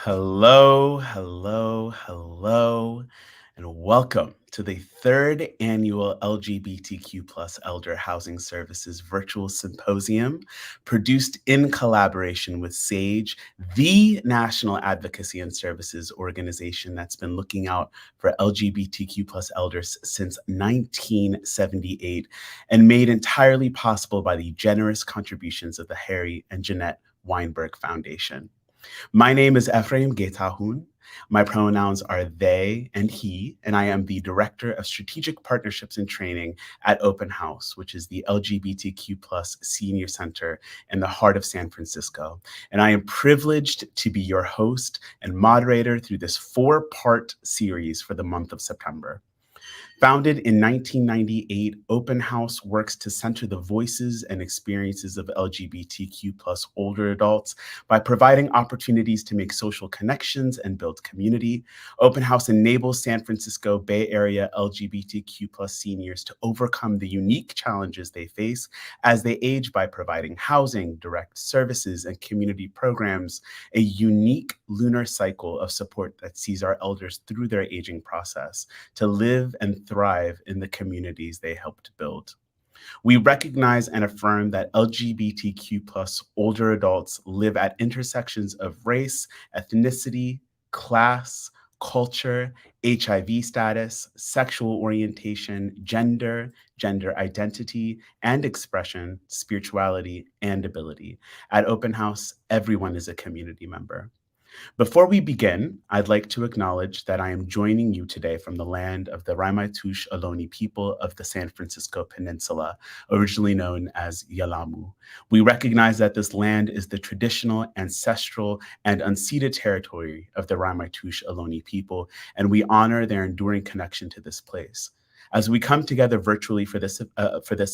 Hello, hello, hello, and welcome to the third annual LGBTQ plus Elder Housing Services Virtual Symposium, produced in collaboration with SAGE, the national advocacy and services organization that's been looking out for LGBTQ plus elders since 1978 and made entirely possible by the generous contributions of the Harry and Jeanette Weinberg Foundation. My name is Ephraim Getahun. My pronouns are they and he, and I am the Director of Strategic Partnerships and Training at Open House, which is the LGBTQ plus senior center in the heart of San Francisco. And I am privileged to be your host and moderator through this four-part series for the month of September. Founded in 1998, Open House works to center the voices and experiences of LGBTQ plus older adults by providing opportunities to make social connections and build community. Open House enables San Francisco Bay Area LGBTQ plus seniors to overcome the unique challenges they face as they age by providing housing, direct services, and community programs, a unique lunar cycle of support that sees our elders through their aging process to live and thrive in the communities they helped build. We recognize and affirm that LGBTQ plus older adults live at intersections of race, ethnicity, class, culture, HIV status, sexual orientation, gender identity and expression, spirituality, and ability. At Open House, everyone is a community member. Before we begin, I'd like to acknowledge that I am joining you today from the land of the Ramaytush Ohlone people of the San Francisco Peninsula, originally known as Yalamu. We recognize that this land is the traditional, ancestral, and unceded territory of the Ramaytush Ohlone people, and we honor their enduring connection to this place. As we come together virtually for this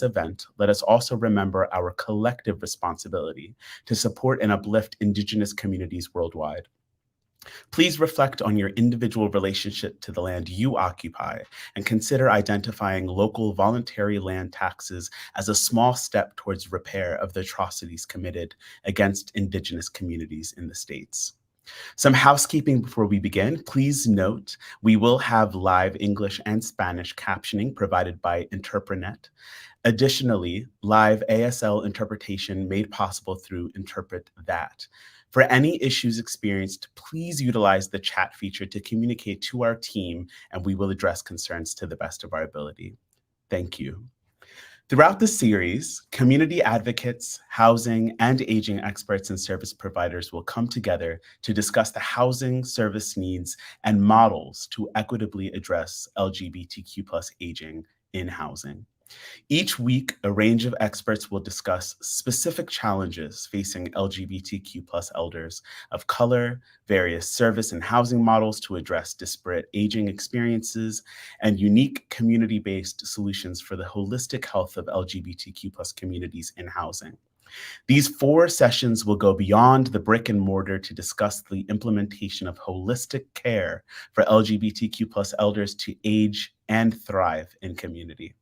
event, let us also remember our collective responsibility to support and uplift Indigenous communities worldwide. Please reflect on your individual relationship to the land you occupy and consider identifying local voluntary land taxes as a small step towards repair of the atrocities committed against Indigenous communities in the states. Some housekeeping before we begin. Please note we will have live English and Spanish captioning provided by Interprenet. Additionally, live ASL interpretation made possible through Interpret That. For any issues experienced, please utilize the chat feature to communicate to our team, and we will address concerns to the best of our ability. Thank you. Throughout the series, community advocates, housing, and aging experts and service providers will come together to discuss the housing service needs and models to equitably address LGBTQ plus aging in housing. Each week, a range of experts will discuss specific challenges facing LGBTQ plus elders of color, various service and housing models to address disparate aging experiences, and unique community-based solutions for the holistic health of LGBTQ plus communities in housing. These 4 sessions will go beyond the brick and mortar to discuss the implementation of holistic care for LGBTQ plus elders to age and thrive in community.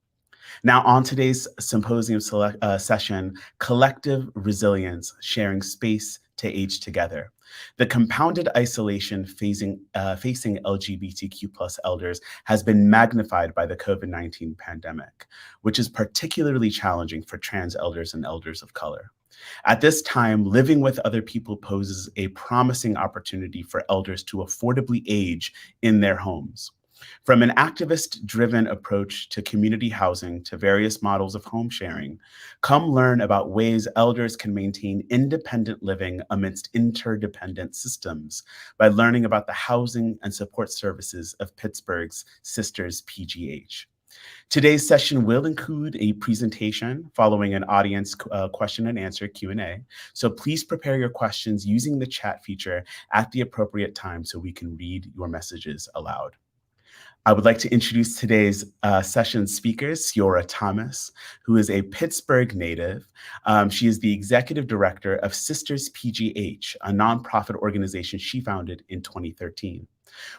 Now, on today's symposium session, Collective Resilience, Sharing Space to Age Together. The compounded isolation facing LGBTQ plus elders has been magnified by the COVID-19 pandemic, which is particularly challenging for trans elders and elders of color. At this time, living with other people poses a promising opportunity for elders to affordably age in their homes. From an activist-driven approach to community housing to various models of home sharing, come learn about ways elders can maintain independent living amidst interdependent systems by learning about the housing and support services of Pittsburgh's Sisters PGH. Today's session will include a presentation following an audience question and answer Q&A. So please prepare your questions using the chat feature at the appropriate time so we can read your messages aloud. I would like to introduce today's session speakers, Siora Thomas, who is a Pittsburgh native. She is the executive director of Sisters PGH, a nonprofit organization she founded in 2013.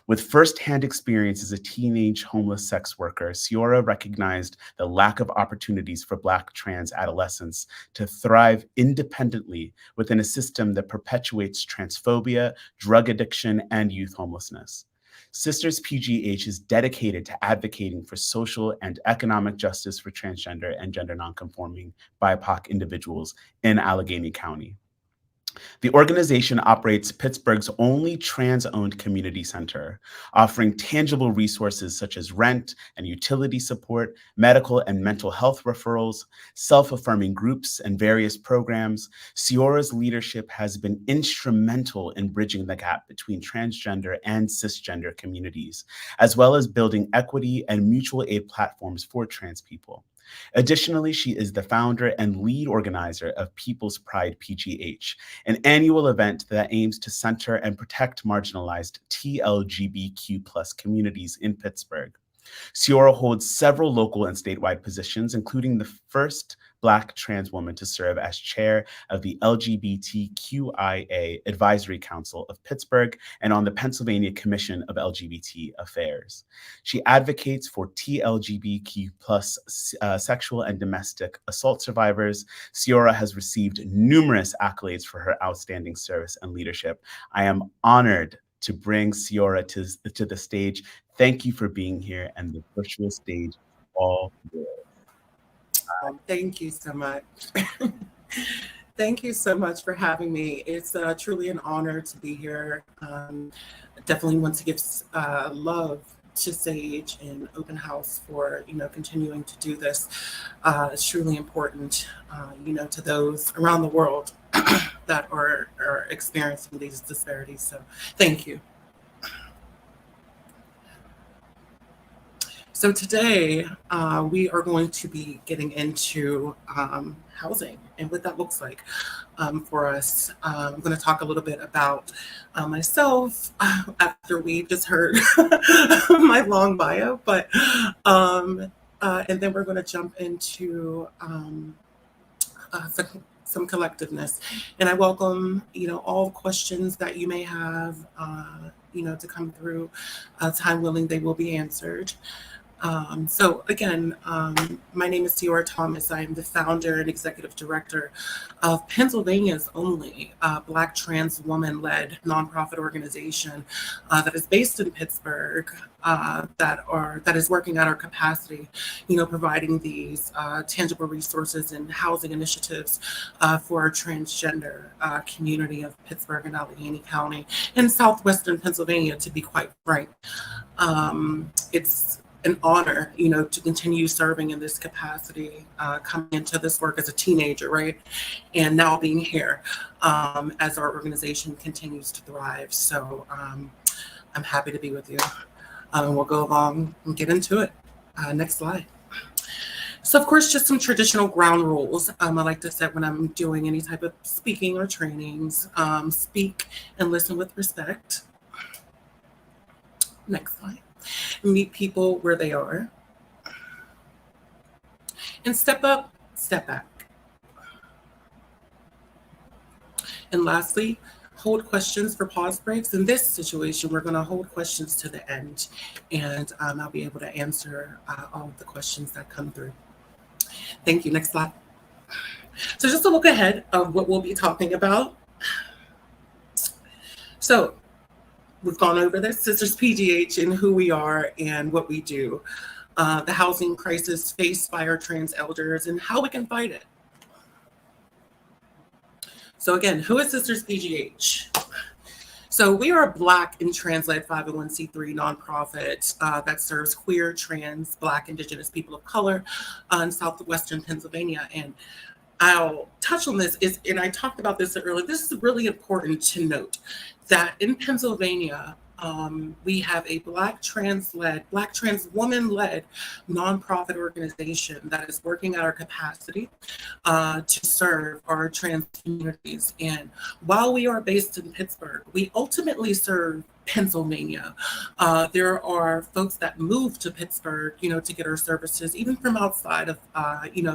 With firsthand experience as a teenage homeless sex worker, Siora recognized the lack of opportunities for Black trans adolescents to thrive independently within a system that perpetuates transphobia, drug addiction, and youth homelessness. Sisters PGH is dedicated to advocating for social and economic justice for transgender and gender nonconforming BIPOC individuals in Allegheny County. The organization operates Pittsburgh's only trans-owned community center, offering tangible resources such as rent and utility support, medical and mental health referrals, self-affirming groups, and various programs. Siora's leadership has been instrumental in bridging the gap between transgender and cisgender communities, as well as building equity and mutual aid platforms for trans people. Additionally, she is the founder and lead organizer of People's Pride PGH, an annual event that aims to center and protect marginalized TLGBTQ plus communities in Pittsburgh. Siora holds several local and statewide positions, including the first Black trans woman to serve as chair of the LGBTQIA Advisory Council of Pittsburgh and on the Pennsylvania Commission of LGBT Affairs. She advocates for TLGBTQ plus sexual and domestic assault survivors. Siora has received numerous accolades for her outstanding service and leadership. I am honored to bring Siora to the stage. Thank you for being here, and the virtual stage is all yours. Thank you so much. Thank you so much for having me. It's truly an honor to be here. Definitely want to give love to Sage and Open House for continuing to do this. It's truly important, to those around the world that are experiencing these disparities. So thank you. So today we are going to be getting into housing and what that looks like for us. I'm going to talk a little bit about myself after we just heard my long bio, but and then we're going to jump into some collectiveness. And I welcome all questions that you may have to come through. Time willing, they will be answered. So again, my name is Siora Thomas. I am the founder and executive director of Pennsylvania's only Black trans woman-led nonprofit organization that is based in Pittsburgh, that is working at our capacity, providing these tangible resources and housing initiatives for our transgender community of Pittsburgh and Allegheny County in southwestern Pennsylvania, to be quite frank. It's an honor, to continue serving in this capacity, coming into this work as a teenager, right? And now being here as our organization continues to thrive. So I'm happy to be with you. We'll go along and get into it. Next slide. So of course, just some traditional ground rules I like to set when I'm doing any type of speaking or trainings. Speak and listen with respect. Next slide. Meet people where they are. And step up, step back. And lastly, hold questions for pause breaks. In this situation, we're going to hold questions to the end, and I'll be able to answer all of the questions that come through. Thank you. Next slide. So just a look ahead of what we'll be talking about. So we've gone over this, Sisters PGH, and who we are and what we do, the housing crisis faced by our trans elders and how we can fight it. So again, who is Sisters PGH? So we are a Black and trans-led 501c3 nonprofit that serves queer, trans, Black, Indigenous people of color in southwestern Pennsylvania. And I'll touch on this, and I talked about this earlier. This is really important to note that in Pennsylvania, We have a Black trans woman led nonprofit organization that is working at our capacity to serve our trans communities. And while we are based in Pittsburgh, we ultimately serve Pennsylvania. There are folks that move to Pittsburgh, to get our services, even from outside of,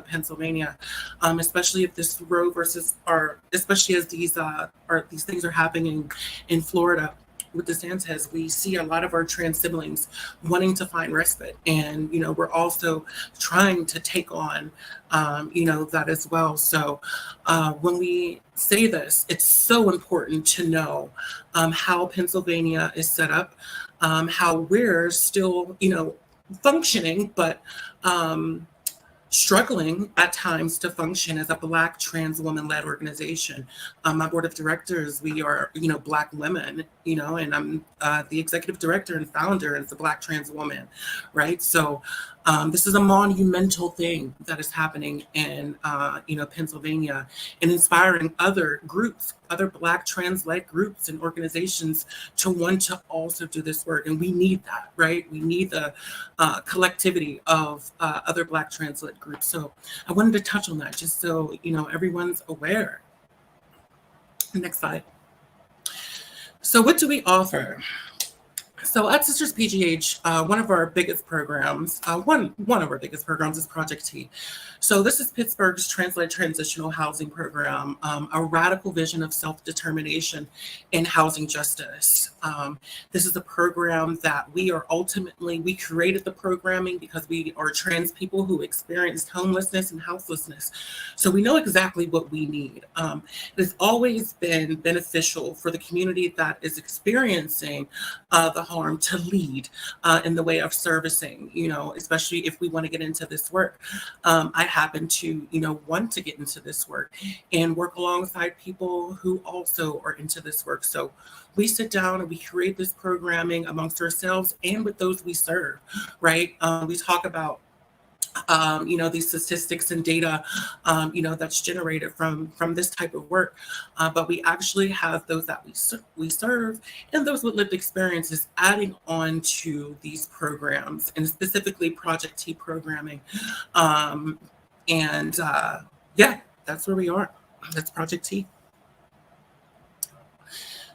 Pennsylvania, especially if this Roe versus, or especially as these things are happening in Florida with DeSantis. We see a lot of our trans siblings wanting to find respite, and we're also trying to take on, that as well. So when we say this, it's so important to know how Pennsylvania is set up, how we're still, functioning, but struggling at times to function as a Black trans woman led organization. My board of directors, we are, Black women, and I'm the executive director and founder as a Black trans woman, right? So this is a monumental thing that is happening in, Pennsylvania, and inspiring other groups, other Black trans led groups and organizations to want to also do this work. And we need that, right? We need the collectivity of other Black trans led groups. So I wanted to touch on that just so, everyone's aware. Next slide. So what do we offer? So at Sisters PGH, one of our biggest programs, one of our biggest programs is Project T. So this is Pittsburgh's Translate Transitional Housing Program, a radical vision of self-determination and housing justice. This is a program that we created the programming because we are trans people who experienced homelessness and houselessness. So we know exactly what we need. It has always been beneficial for the community that is experiencing the harm to lead in the way of servicing, especially if we want to get into this work. I happen to, want to get into this work and work alongside people who also are into this work. So we sit down and we create this programming amongst ourselves and with those we serve, right? We talk about these statistics and data, that's generated from this type of work. But we actually have those that we serve and those with lived experiences adding on to these programs, and specifically Project T programming. Yeah, that's where we are. That's Project T.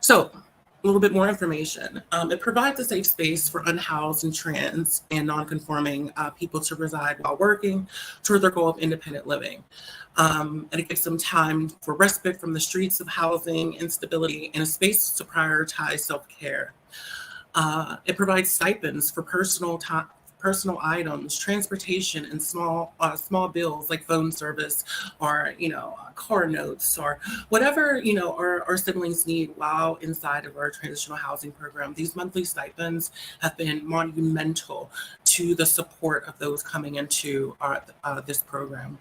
So a little bit more information. It provides a safe space for unhoused and trans and non-conforming people to reside while working toward their goal of independent living. And it gives them time for respite from the streets of housing instability and a space to prioritize self-care. It provides stipends for personal items, transportation, and small bills like phone service or car notes or whatever our siblings need while inside of our transitional housing program. These monthly stipends have been monumental to the support of those coming into this program.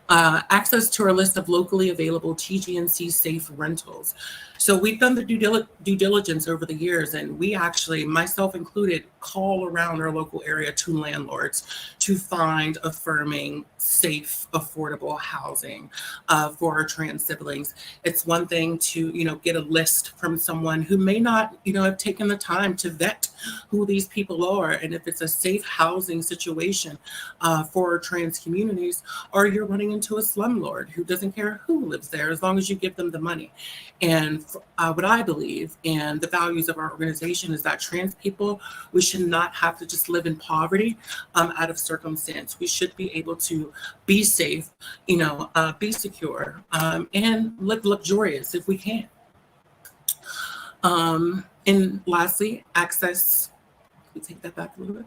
Access to our list of locally available TGNC safe rentals. So we've done the due diligence over the years, and we actually, myself included, call around our local area to landlords to find affirming, safe, affordable housing for our trans siblings. It's one thing to, get a list from someone who may not, have taken the time to vet who these people are, and if it's a safe housing situation for our trans communities, or you're running into a slumlord who doesn't care who lives there as long as you give them the money. And what I believe and the values of our organization is that trans people, we should not have to just live in poverty out of circumstance. We should be able to be safe, be secure, and live luxurious if we can. And lastly, access. We take that back a little bit.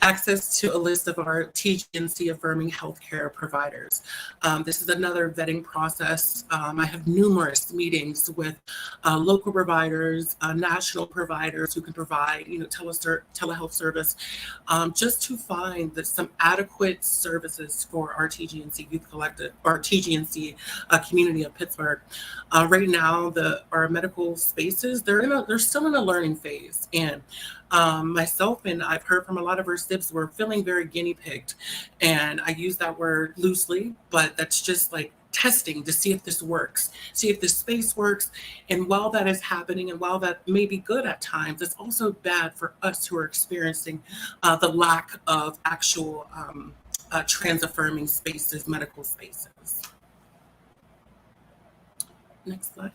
Access to a list of our TGNC affirming healthcare providers. This is another vetting process. I have numerous meetings with local providers, national providers who can provide, telehealth service, just to find that some adequate services for our TGNC Youth Collective, our TGNC community of Pittsburgh. Right now, our medical spaces, they're still in a learning phase, and myself and I've heard from a lot of our SIBs, we're feeling very guinea pigged. And I use that word loosely, but that's just like testing to see if this works, see if this space works. And while that is happening, and while that may be good at times, it's also bad for us who are experiencing the lack of actual trans affirming spaces, medical spaces. Next slide.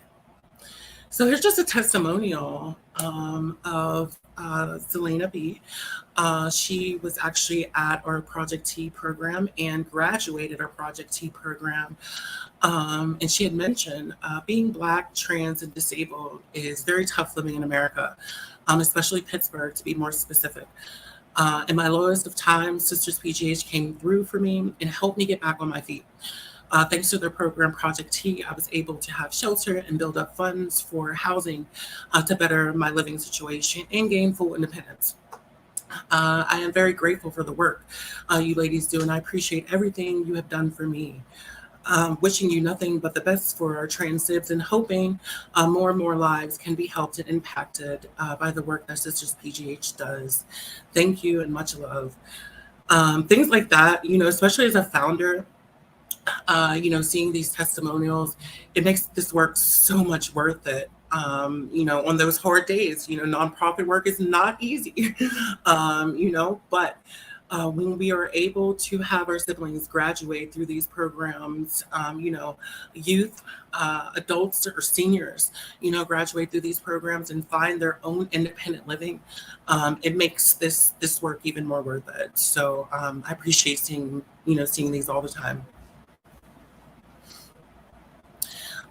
So here's just a testimonial of Zelena B. She was actually at our Project T program and graduated our Project T program. And she had mentioned being Black, trans, and disabled is very tough living in America, especially Pittsburgh, to be more specific. In my lowest of times, Sisters PGH came through for me and helped me get back on my feet. Thanks to their program, Project T, I was able to have shelter and build up funds for housing to better my living situation and gain full independence. I am very grateful for the work you ladies do, and I appreciate everything you have done for me. Wishing you nothing but the best for our trans sibs and hoping more and more lives can be helped and impacted by the work that Sisters PGH does. Thank you and much love. Things like that, especially as a founder, seeing these testimonials, it makes this work so much worth it. On those hard days, nonprofit work is not easy, but when we are able to have our siblings graduate through these programs, youth, adults or seniors, graduate through these programs and find their own independent living, it makes this work even more worth it. So I appreciate seeing these all the time.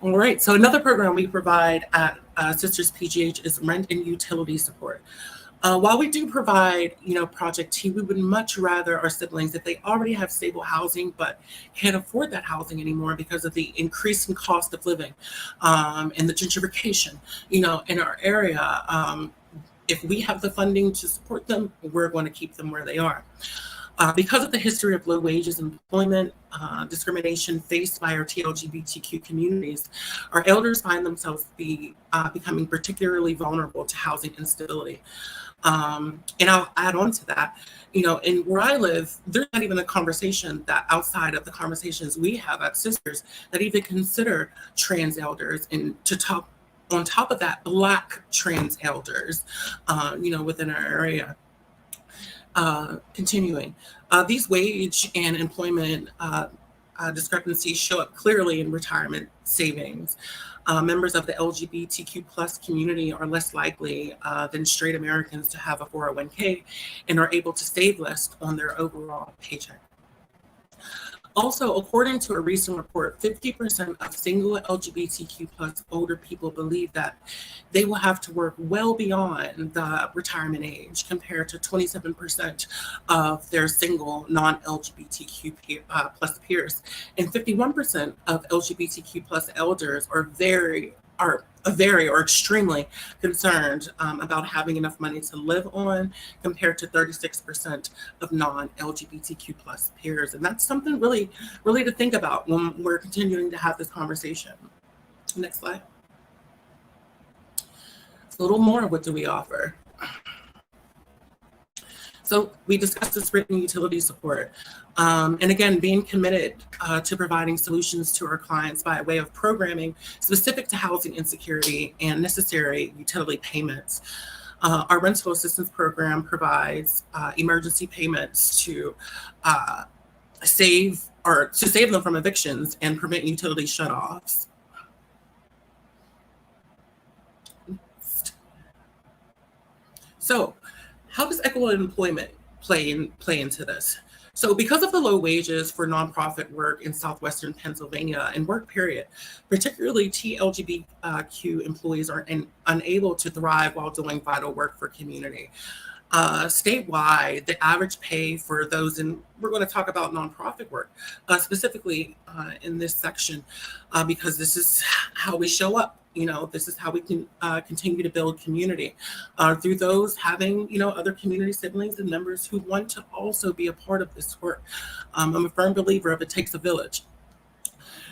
All right, so another program we provide at Sisters PGH is rent and utility support. While we do provide, Project T, we would much rather our siblings, if they already have stable housing but can't afford that housing anymore because of the increasing cost of living and the gentrification, in our area, if we have the funding to support them, we're going to keep them where they are. Because of the history of low wages and employment discrimination faced by our LGBTQ communities, our elders find themselves becoming particularly vulnerable to housing instability. And I'll add on to that, in where I live, there's not even a conversation that outside of the conversations we have at Sisters that even consider trans elders, and on top of that, Black trans elders, within our area. Continuing, these wage and employment discrepancies show up clearly in retirement savings. Members of the LGBTQ plus community are less likely than straight Americans to have a 401k and are able to save less on their overall paycheck. Also, according to a recent report, 50% of single LGBTQ plus older people believe that they will have to work well beyond the retirement age, compared to 27% of their single non-LGBTQ plus peers. And 51% of LGBTQ plus elders are very or extremely concerned about having enough money to live on, compared to 36% of non-LGBTQ plus peers. And that's something really to think about when we're continuing to have this conversation. Next slide. So a little more, what do we offer? So we discussed this written utility support. And again, being committed to providing solutions to our clients by way of programming specific to housing insecurity and necessary utility payments. Our rental assistance program provides emergency payments to save them from evictions and prevent utility shutoffs. So, how does equitable employment play into this? So because of the low wages for nonprofit work in Southwestern Pennsylvania and work period, particularly LGBTQ employees are unable to thrive while doing vital work for community. Statewide, the average pay for those, and we're going to talk about nonprofit work specifically in this section because this is how we show up. This is how we can continue to build community through those having, other community siblings and members who want to also be a part of this work. I'm a firm believer of it takes a village.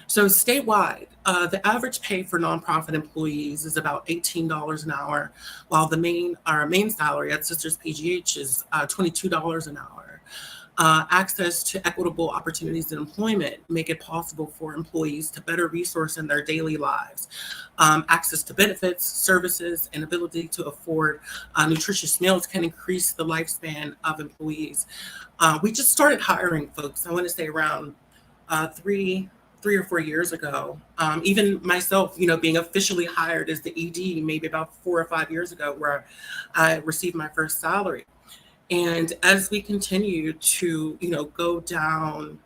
So statewide, the average pay for nonprofit employees is about $18 an hour, while our main salary at Sisters PGH is $22 an hour. Access to equitable opportunities in employment make it possible for employees to better resource in their daily lives. Access to benefits, services, and ability to afford nutritious meals can increase the lifespan of employees. We just started hiring folks, I want to say around three or 4 years ago. Even myself, being officially hired as the ED maybe about 4 or 5 years ago, where I received my first salary. And as we continue to, go down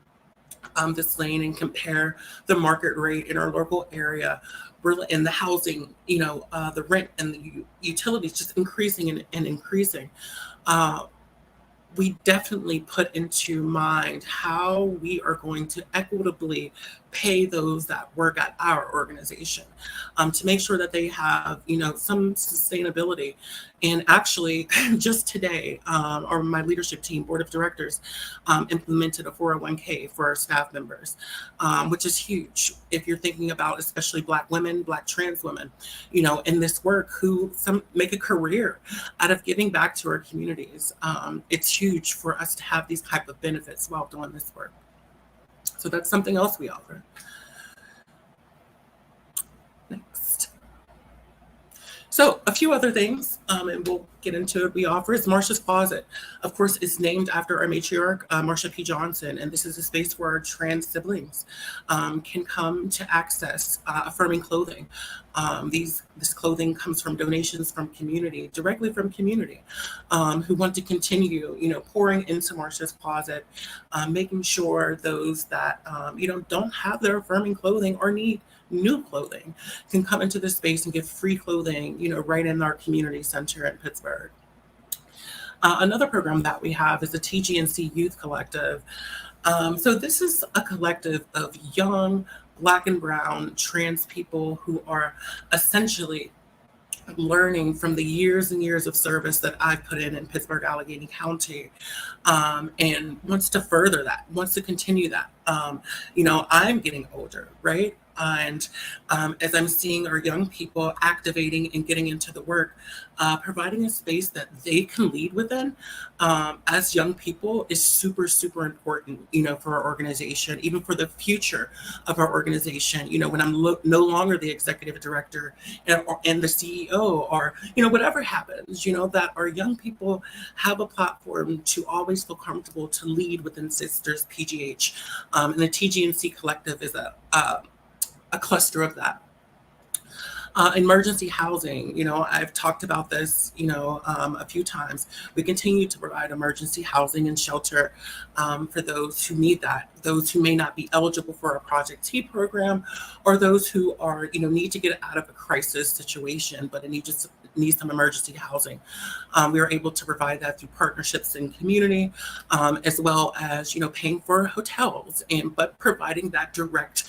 this lane and compare the market rate in our local area, we're in the housing, the rent and the utilities just increasing and increasing. Uh, we definitely put into mind how we are going to equitably pay those that work at our organization, to make sure that they have, some sustainability. And actually, just today, or my leadership team, board of directors, implemented a 401k for our staff members, which is huge if you're thinking about especially Black women, Black trans women, in this work who some make a career out of giving back to our communities. It's huge for us to have these type of benefits while doing this work. So that's something else we offer. Next. So a few other things, and we'll get into it. We offer is Marsha's Closet. Of course, it's named after our matriarch, Marsha P. Johnson, and this is a space where our trans siblings can come to access affirming clothing. This clothing comes from donations from community, directly from community, who want to continue, pouring into Marsha's Closet, making sure those that, don't have their affirming clothing or need new clothing can come into this space and get free clothing, right in our community center in Pittsburgh. Another program that we have is the TGNC Youth Collective. So this is a collective of young Black and brown trans people who are essentially learning from the years and years of service that I've put in Pittsburgh, Allegheny County, and wants to further that, wants to continue that. I'm getting older, right? And as I'm seeing our young people activating and getting into the work, providing a space that they can lead within as young people is super, super important, for our organization, even for the future of our organization. When I'm no longer the executive director and the CEO, or, whatever happens, that our young people have a platform to always feel comfortable to lead within Sisters PGH. And the TGNC Collective is a cluster of that. Emergency housing, I've talked about this, a few times. We continue to provide emergency housing and shelter for those who need that, those who may not be eligible for a Project T program, or those who are, need to get out of a crisis situation, but need some emergency housing. We are able to provide that through partnerships in community, as well as, paying for hotels, but providing that direct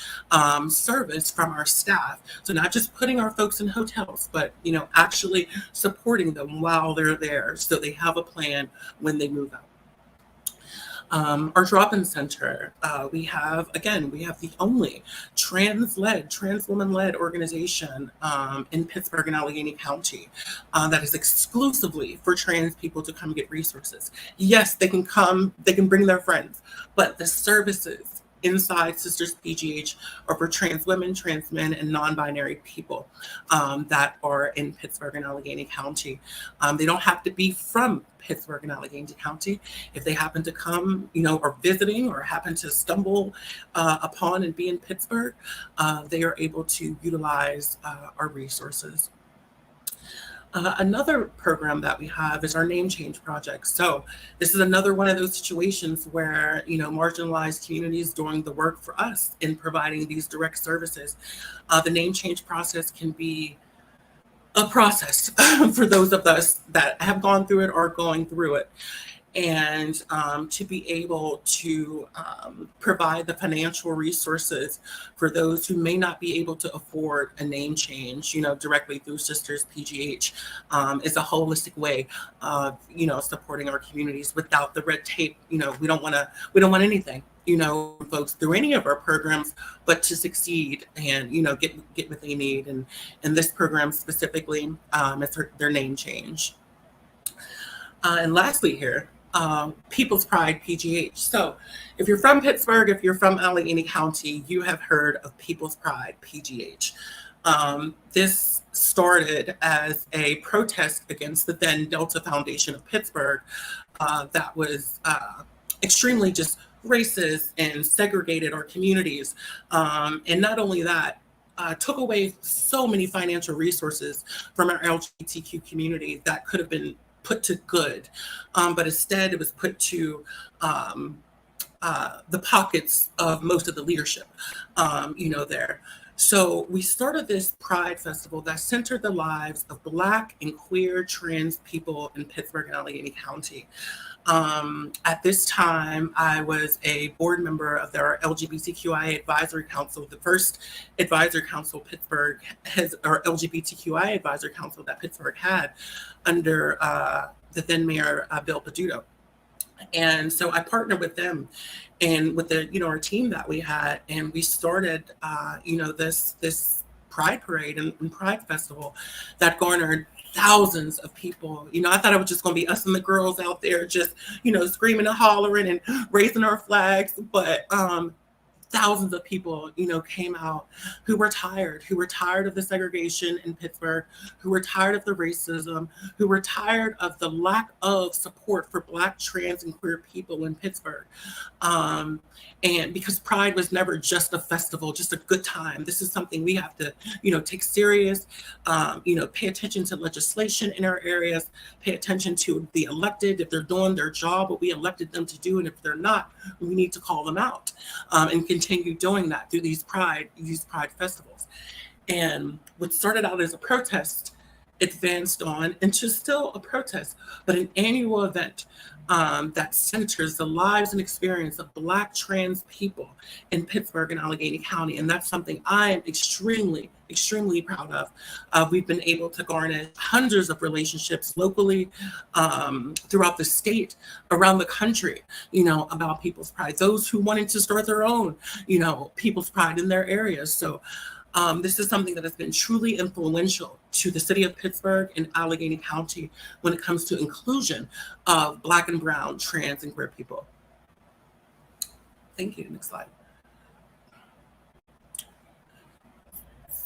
service from our staff. So not just putting our folks in hotels, but, actually supporting them while they're there so they have a plan when they move out. Our drop-in center, we have the only trans woman-led organization in Pittsburgh and Allegheny County that is exclusively for trans people to come get resources. Yes, they can come, they can bring their friends, but the services inside Sisters PGH are for trans women, trans men, and non-binary people that are in Pittsburgh and Allegheny County. They don't have to be from Pittsburgh and Allegheny County. If they happen to come, or visiting, or happen to stumble upon and be in Pittsburgh, they are able to utilize our resources. Another program that we have is our name change project. So this is another one of those situations where, marginalized communities doing the work for us in providing these direct services. The name change process can be a process for those of us that have gone through it or going through it. And to be able to provide the financial resources for those who may not be able to afford a name change, directly through Sisters PGH, is a holistic way of, supporting our communities without the red tape. We don't want anything, folks through any of our programs, but to succeed and, get what they need. And this program specifically is their name change. And lastly here, People's Pride PGH. So if you're from Pittsburgh, if you're from Allegheny County, you have heard of People's Pride PGH. This started as a protest against the then Delta Foundation of Pittsburgh that was extremely just racist and segregated our communities. And not only that, took away so many financial resources from our LGBTQ community that could have been put to good, but instead it was put to the pockets of most of the leadership, there. So we started this Pride Festival that centered the lives of Black and queer trans people in Pittsburgh and Allegheny County. At this time, I was a board member of their LGBTQIA Advisory Council, the first advisory council Pittsburgh has, or LGBTQIA Advisory Council that Pittsburgh had under the then Mayor Bill Peduto. And so I partnered with them and with the, our team that we had, and we started, this Pride Parade and Pride Festival that garnered thousands of people. I thought it was just going to be us and the girls out there just, screaming and hollering and raising our flags. But thousands of people, came out who were tired of the segregation in Pittsburgh, who were tired of the racism, who were tired of the lack of support for Black, trans, and queer people in Pittsburgh. And because Pride was never just a festival, just a good time. This is something we have to, take serious, pay attention to legislation in our areas, pay attention to the elected, if they're doing their job, what we elected them to do. And if they're not, we need to call them out and continue doing that through these Pride festivals. And what started out as a protest advanced on into still a protest, but an annual event that centers the lives and experience of Black trans people in Pittsburgh and Allegheny County. And that's something I am extremely, extremely proud of. We've been able to garner hundreds of relationships locally, throughout the state, around the country, about People's Pride, those who wanted to start their own, People's Pride in their areas. So this is something that has been truly influential to the city of Pittsburgh and Allegheny County when it comes to inclusion of Black and brown, trans, and queer people. Thank you. Next slide.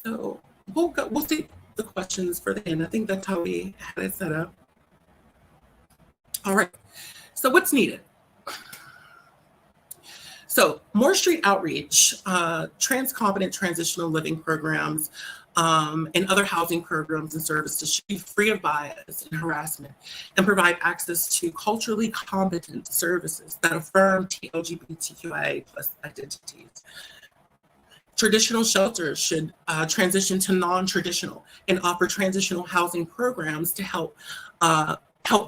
So we'll see the questions for the end. I think that's how we had it set up. All right. So what's needed? So more street outreach, trans-competent transitional living programs, and other housing programs and services should be free of bias and harassment and provide access to culturally competent services that affirm LGBTQIA+ identities. Traditional shelters should transition to non-traditional and offer transitional housing programs to help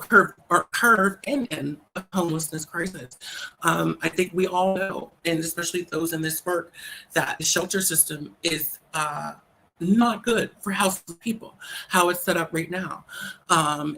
curb and end a homelessness crisis. I think we all know, and especially those in this work, that the shelter system is not good for housing people, how it's set up right now.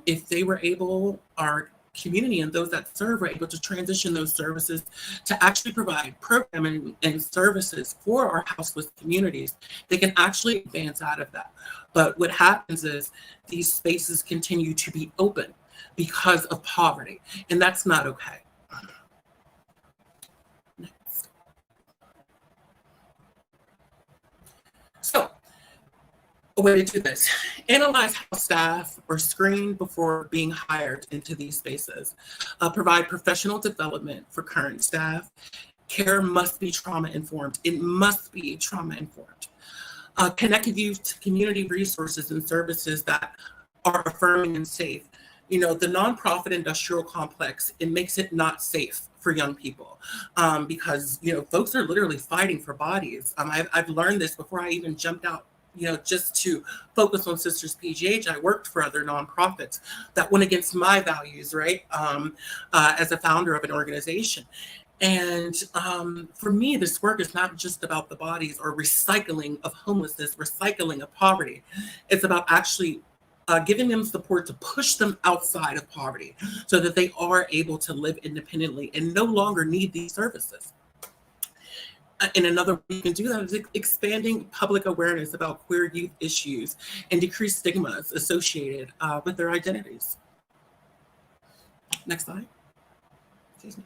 If they were able, our community and those that serve are able to transition those services to actually provide programming and services for our houseless communities, they can actually advance out of that. But what happens is these spaces continue to be open because of poverty, and that's not okay. Next. So, a way to do this: analyze how staff are screened before being hired into these spaces. Provide professional development for current staff. Care must be trauma-informed. It must be trauma-informed. Connect youth to community resources and services that are affirming and safe. The nonprofit industrial complex, it makes it not safe for young people because, folks are literally fighting for bodies. I've learned this before I even jumped out, just to focus on Sisters PGH. I worked for other nonprofits that went against my values, right? As a founder of an organization. And for me, this work is not just about the bodies or recycling of homelessness, recycling of poverty. It's about actually giving them support to push them outside of poverty so that they are able to live independently and no longer need these services. And another way you can do that is expanding public awareness about queer youth issues and decrease stigmas associated with their identities. Next slide. Excuse me.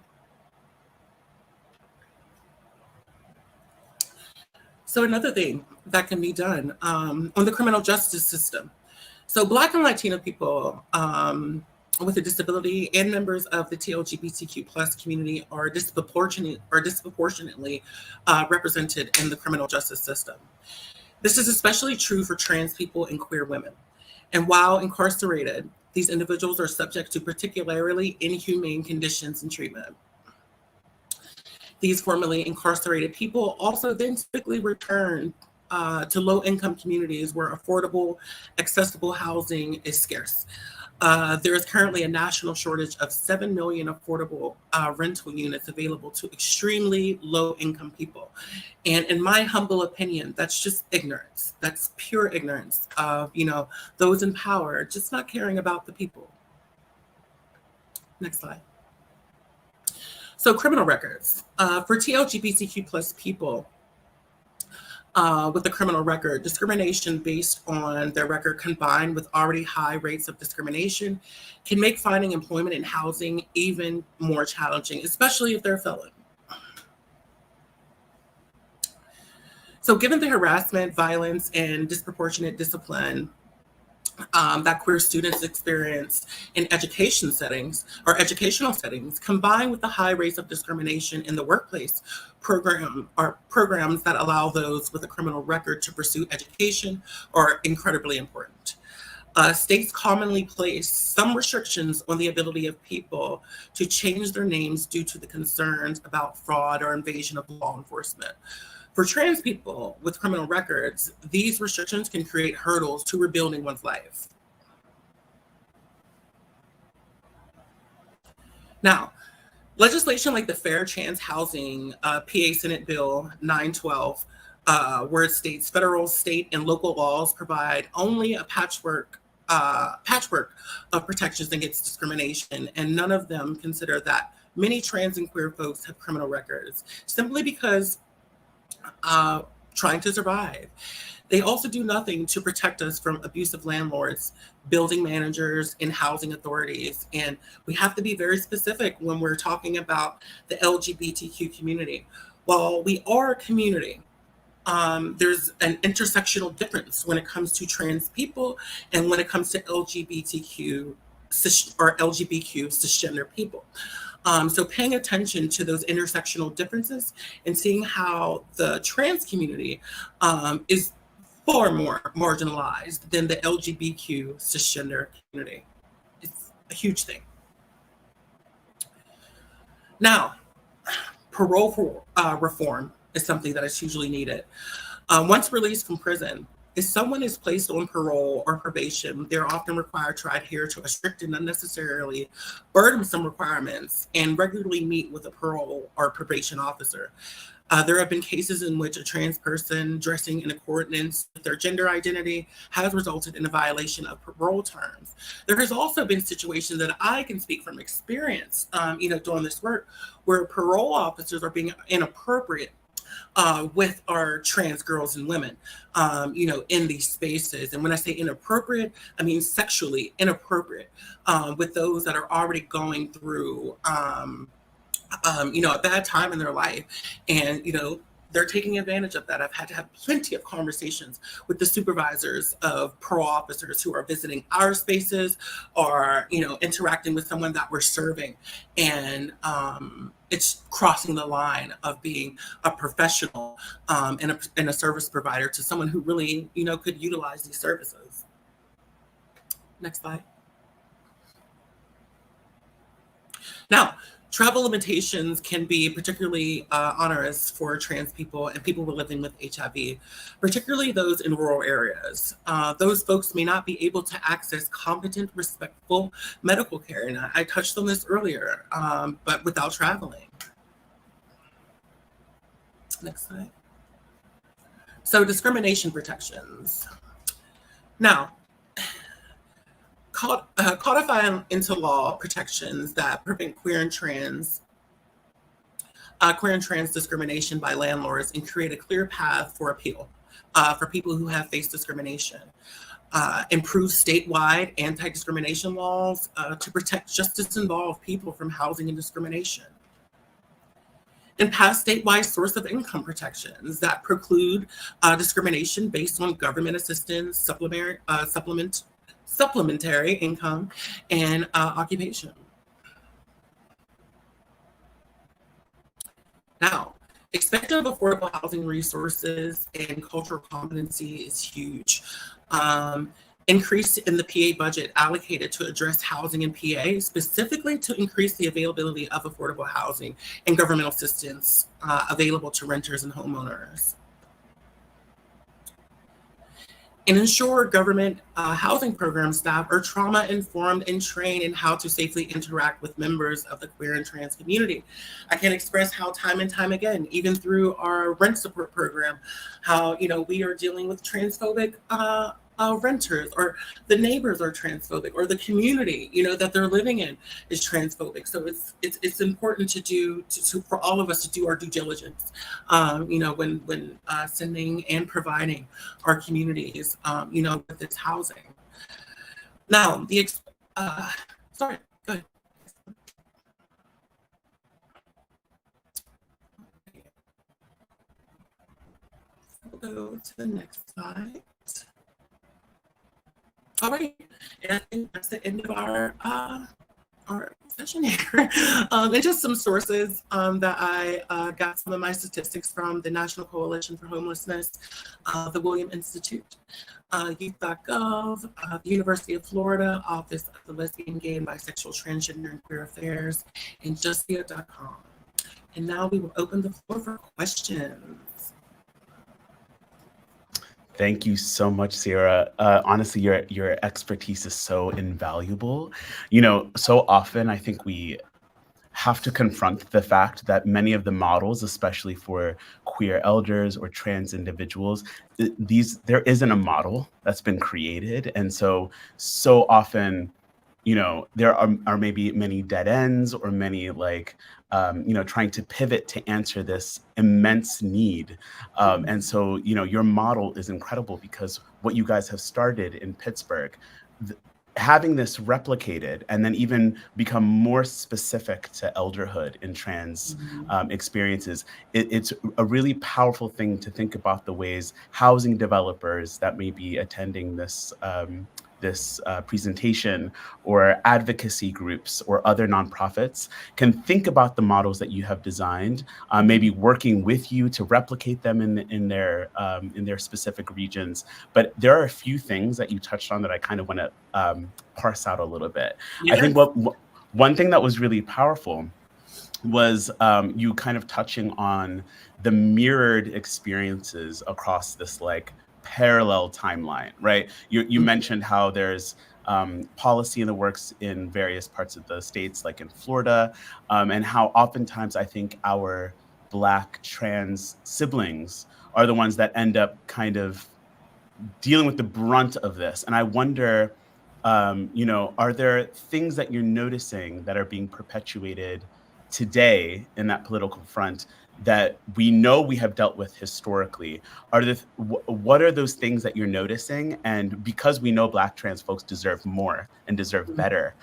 So another thing that can be done on the criminal justice system. So Black and Latino people with a disability and members of the LGBTQ plus community are disproportionately represented in the criminal justice system. This is especially true for trans people and queer women. And while incarcerated, these individuals are subject to particularly inhumane conditions and treatment. These formerly incarcerated people also then typically return to low-income communities where affordable, accessible housing is scarce. There is currently a national shortage of 7 million affordable rental units available to extremely low-income people. And in my humble opinion, that's just ignorance. That's pure ignorance of, those in power just not caring about the people. Next slide. So criminal records. For LGBTQ plus people with a criminal record, discrimination based on their record combined with already high rates of discrimination can make finding employment and housing even more challenging, especially if they're a felon. So given the harassment, violence, and disproportionate discipline that queer students experience in educational settings, combined with the high rates of discrimination in the workplace, programs that allow those with a criminal record to pursue education are incredibly important. States commonly place some restrictions on the ability of people to change their names due to the concerns about fraud or invasion of law enforcement. For trans people with criminal records, these restrictions can create hurdles to rebuilding one's life. Now, legislation like the Fair Chance Housing PA Senate Bill 912, where it states federal, state, and local laws provide only a patchwork of protections against discrimination, and none of them consider that many trans and queer folks have criminal records simply because trying to survive. They also do nothing to protect us from abusive landlords, building managers, and housing authorities. And we have to be very specific when we're talking about the LGBTQ community. While we are a community, there's an intersectional difference when it comes to trans people and when it comes to LGBTQ or LGBTQ cisgender people. So paying attention to those intersectional differences and seeing how the trans community is far more marginalized than the LGBTQ cisgender community. It's a huge thing. Now, parole reform is something that is hugely needed. Once released from prison, if someone is placed on parole or probation, they're often required to adhere to a strict and unnecessarily burdensome requirements and regularly meet with a parole or probation officer. There have been cases in which a trans person dressing in accordance with their gender identity has resulted in a violation of parole terms. There has also been situations that I can speak from experience, doing this work, where parole officers are being inappropriate with our trans girls and women, in these spaces. And when I say inappropriate, I mean sexually inappropriate with those that are already going through, a bad time in their life. And, they're taking advantage of that. I've had to have plenty of conversations with the supervisors of parole officers who are visiting our spaces or, interacting with someone that we're serving. And it's crossing the line of being a professional and a service provider to someone who really, could utilize these services. Next slide. Now, travel limitations can be particularly onerous for trans people and people living with HIV, particularly those in rural areas. Those folks may not be able to access competent, respectful medical care. And I touched on this earlier, but without traveling. Next slide. So discrimination protections. Now, codifying into law protections that prevent queer and trans discrimination by landlords and create a clear path for appeal for people who have faced discrimination. improve statewide anti-discrimination laws to protect justice-involved people from housing and discrimination, and pass statewide source of income protections that preclude discrimination based on government assistance, supplementary income, and occupation. Now, expansion of affordable housing resources and cultural competency is huge. Increase in the PA budget allocated to address housing in PA, specifically to increase the availability of affordable housing and governmental assistance available to renters and homeowners. And ensure government housing program staff are trauma-informed and trained in how to safely interact with members of the queer and trans community. I can express how time and time again, even through our rent support program, how we are dealing with transphobic renters, or the neighbors are transphobic, or the community that they're living in is transphobic. So it's important for all of us to do our due diligence, when sending and providing our communities, with this housing. Now sorry, go ahead. We'll go to the next slide. All right, and I think that's the end of our session here. And just some sources that I got some of my statistics from: the National Coalition for Homelessness, the William Institute, youth.gov, the University of Florida Office of the Lesbian, Gay, and Bisexual, Transgender, and Queer Affairs, and justia.com. And now we will open the floor for questions. Thank you so much, Sierra. Honestly, your expertise is so invaluable. So often I think we have to confront the fact that many of the models, especially for queer elders or trans individuals, there isn't a model that's been created. And so often, there are maybe many dead ends, or many trying to pivot to answer this immense need. And so, your model is incredible, because what you guys have started in Pittsburgh, having this replicated and then even become more specific to elderhood in trans experiences, it's a really powerful thing to think about the ways housing developers that may be attending this presentation, or advocacy groups or other nonprofits, can think about the models that you have designed, maybe working with you to replicate them in their specific regions. But there are a few things that you touched on that I kind of want to parse out a little bit. Yes. I think one thing that was really powerful was you kind of touching on the mirrored experiences across this parallel timeline, right? You mentioned how there's policy in the works in various parts of the states, like in Florida, and how oftentimes I think our Black trans siblings are the ones that end up kind of dealing with the brunt of this. And I wonder, are there things that you're noticing that are being perpetuated today in that political front that we know we have dealt with historically? What are those things that you're noticing? And because we know Black trans folks deserve more and deserve better,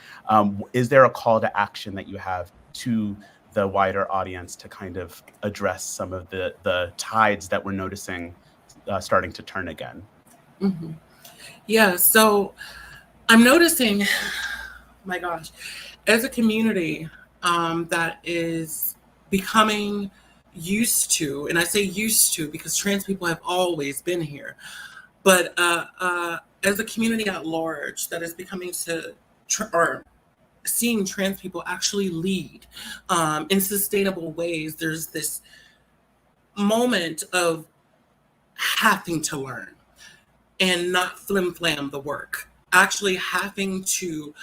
is there a call to action that you have to the wider audience to kind of address some of the tides that we're noticing starting to turn again? Mm-hmm. Yeah, so I'm noticing, my gosh, as a community that is becoming used to, and I say used to because trans people have always been here, but as a community at large that is becoming or seeing trans people actually lead in sustainable ways, there's this moment of having to learn and not flim-flam the work, actually having to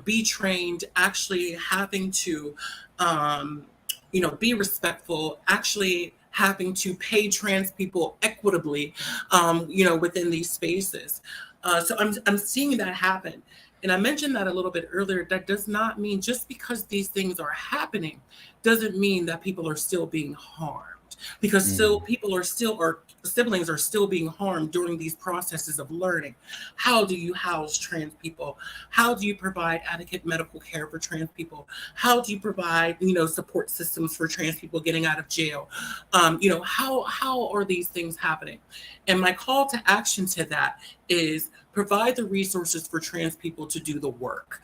be trained, actually having to be respectful, actually having to pay trans people equitably, within these spaces. So I'm seeing that happen. And I mentioned that a little bit earlier. That does not mean just because these things are happening, doesn't mean that people are still being harmed. because still Mm, people are still, or siblings are still being harmed during these processes of learning. How do you house trans people? How do you provide adequate medical care for trans people? How do you provide, support systems for trans people getting out of jail? How are these things happening? And my call to action to that is provide the resources for trans people to do the work.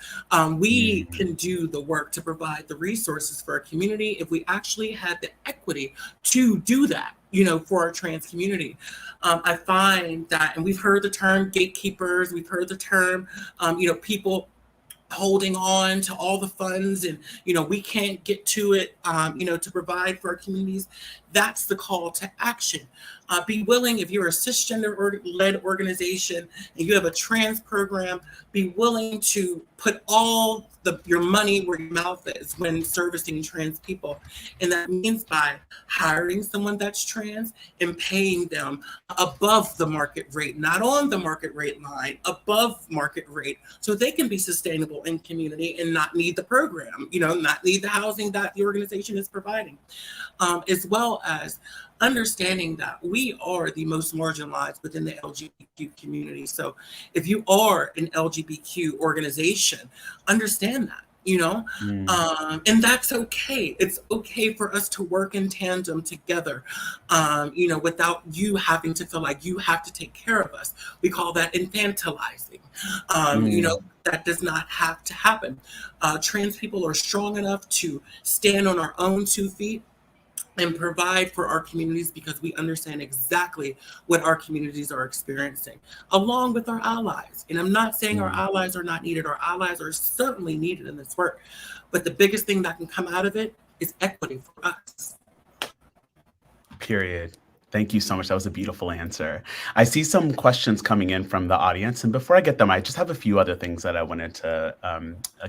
We mm, can do the work to provide the resources for our community if we actually had the equity to do that, for our trans community. I find that, and we've heard the term gatekeepers, we've heard the term, people holding on to all the funds, and we can't get to it, to provide for our communities. That's the call to action. Be willing, if you're a cisgender led organization and you have a trans program, be willing to put all your money where your mouth is when servicing trans people. And that means by hiring someone that's trans and paying them above the market rate, not on the market rate line, above market rate, so they can be sustainable in community and not need the program, not need the housing that the organization is providing. As well as understanding that we are the most marginalized within the LGBTQ community. So if you are an LGBTQ organization, understand that. mm, And that's okay. It's okay for us to work in tandem together, without you having to feel like you have to take care of us. We call that infantilizing. mm, That does not have to happen. Trans people are strong enough to stand on our own 2 feet and provide for our communities, because we understand exactly what our communities are experiencing, along with our allies. And I'm not saying our mm. allies are not needed. Our allies are certainly needed in this work. But the biggest thing that can come out of it is equity for us. Period. Thank you so much. That was a beautiful answer. I see some questions coming in from the audience. And before I get them, I just have a few other things that I wanted to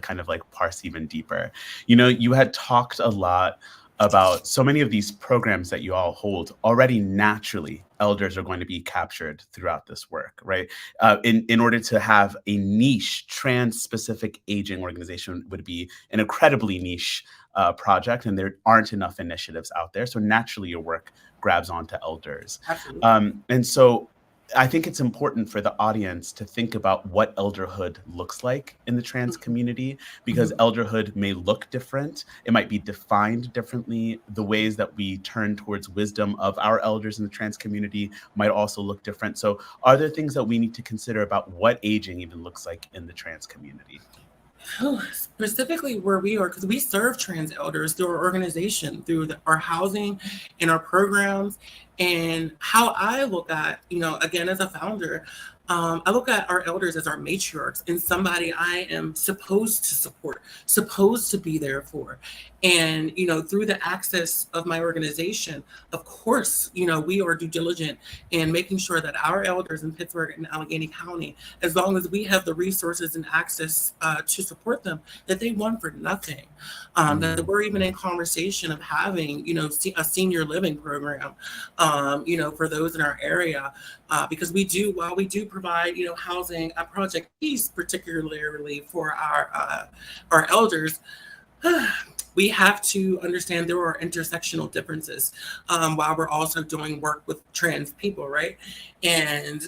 kind of like parse even deeper. You had talked a lot about so many of these programs that you all hold already naturally. Elders are going to be captured throughout this work, right? In order to have a niche, trans specific aging organization would be an incredibly niche project, and there aren't enough initiatives out there. So naturally, your work grabs onto elders. Absolutely. And so I think it's important for the audience to think about what elderhood looks like in the trans community, because Mhm. elderhood may look different. It might be defined differently. The ways that we turn towards wisdom of our elders in the trans community might also look different. So, are there things that we need to consider about what aging even looks like in the trans community? Specifically where we are, because we serve trans elders through our organization, through our housing and our programs. And how I look at, again, as a founder, I look at our elders as our matriarchs and somebody I am supposed to support, supposed to be there for. And, through the access of my organization, of course, we are due diligent in making sure that our elders in Pittsburgh and Allegheny County, as long as we have the resources and access to support them, that they want for nothing. That Mm, we're even in conversation of having, a senior living program, for those in our area, because while we do provide, housing at Project Peace, particularly for our elders. We have to understand there are intersectional differences, while we're also doing work with trans people, right? And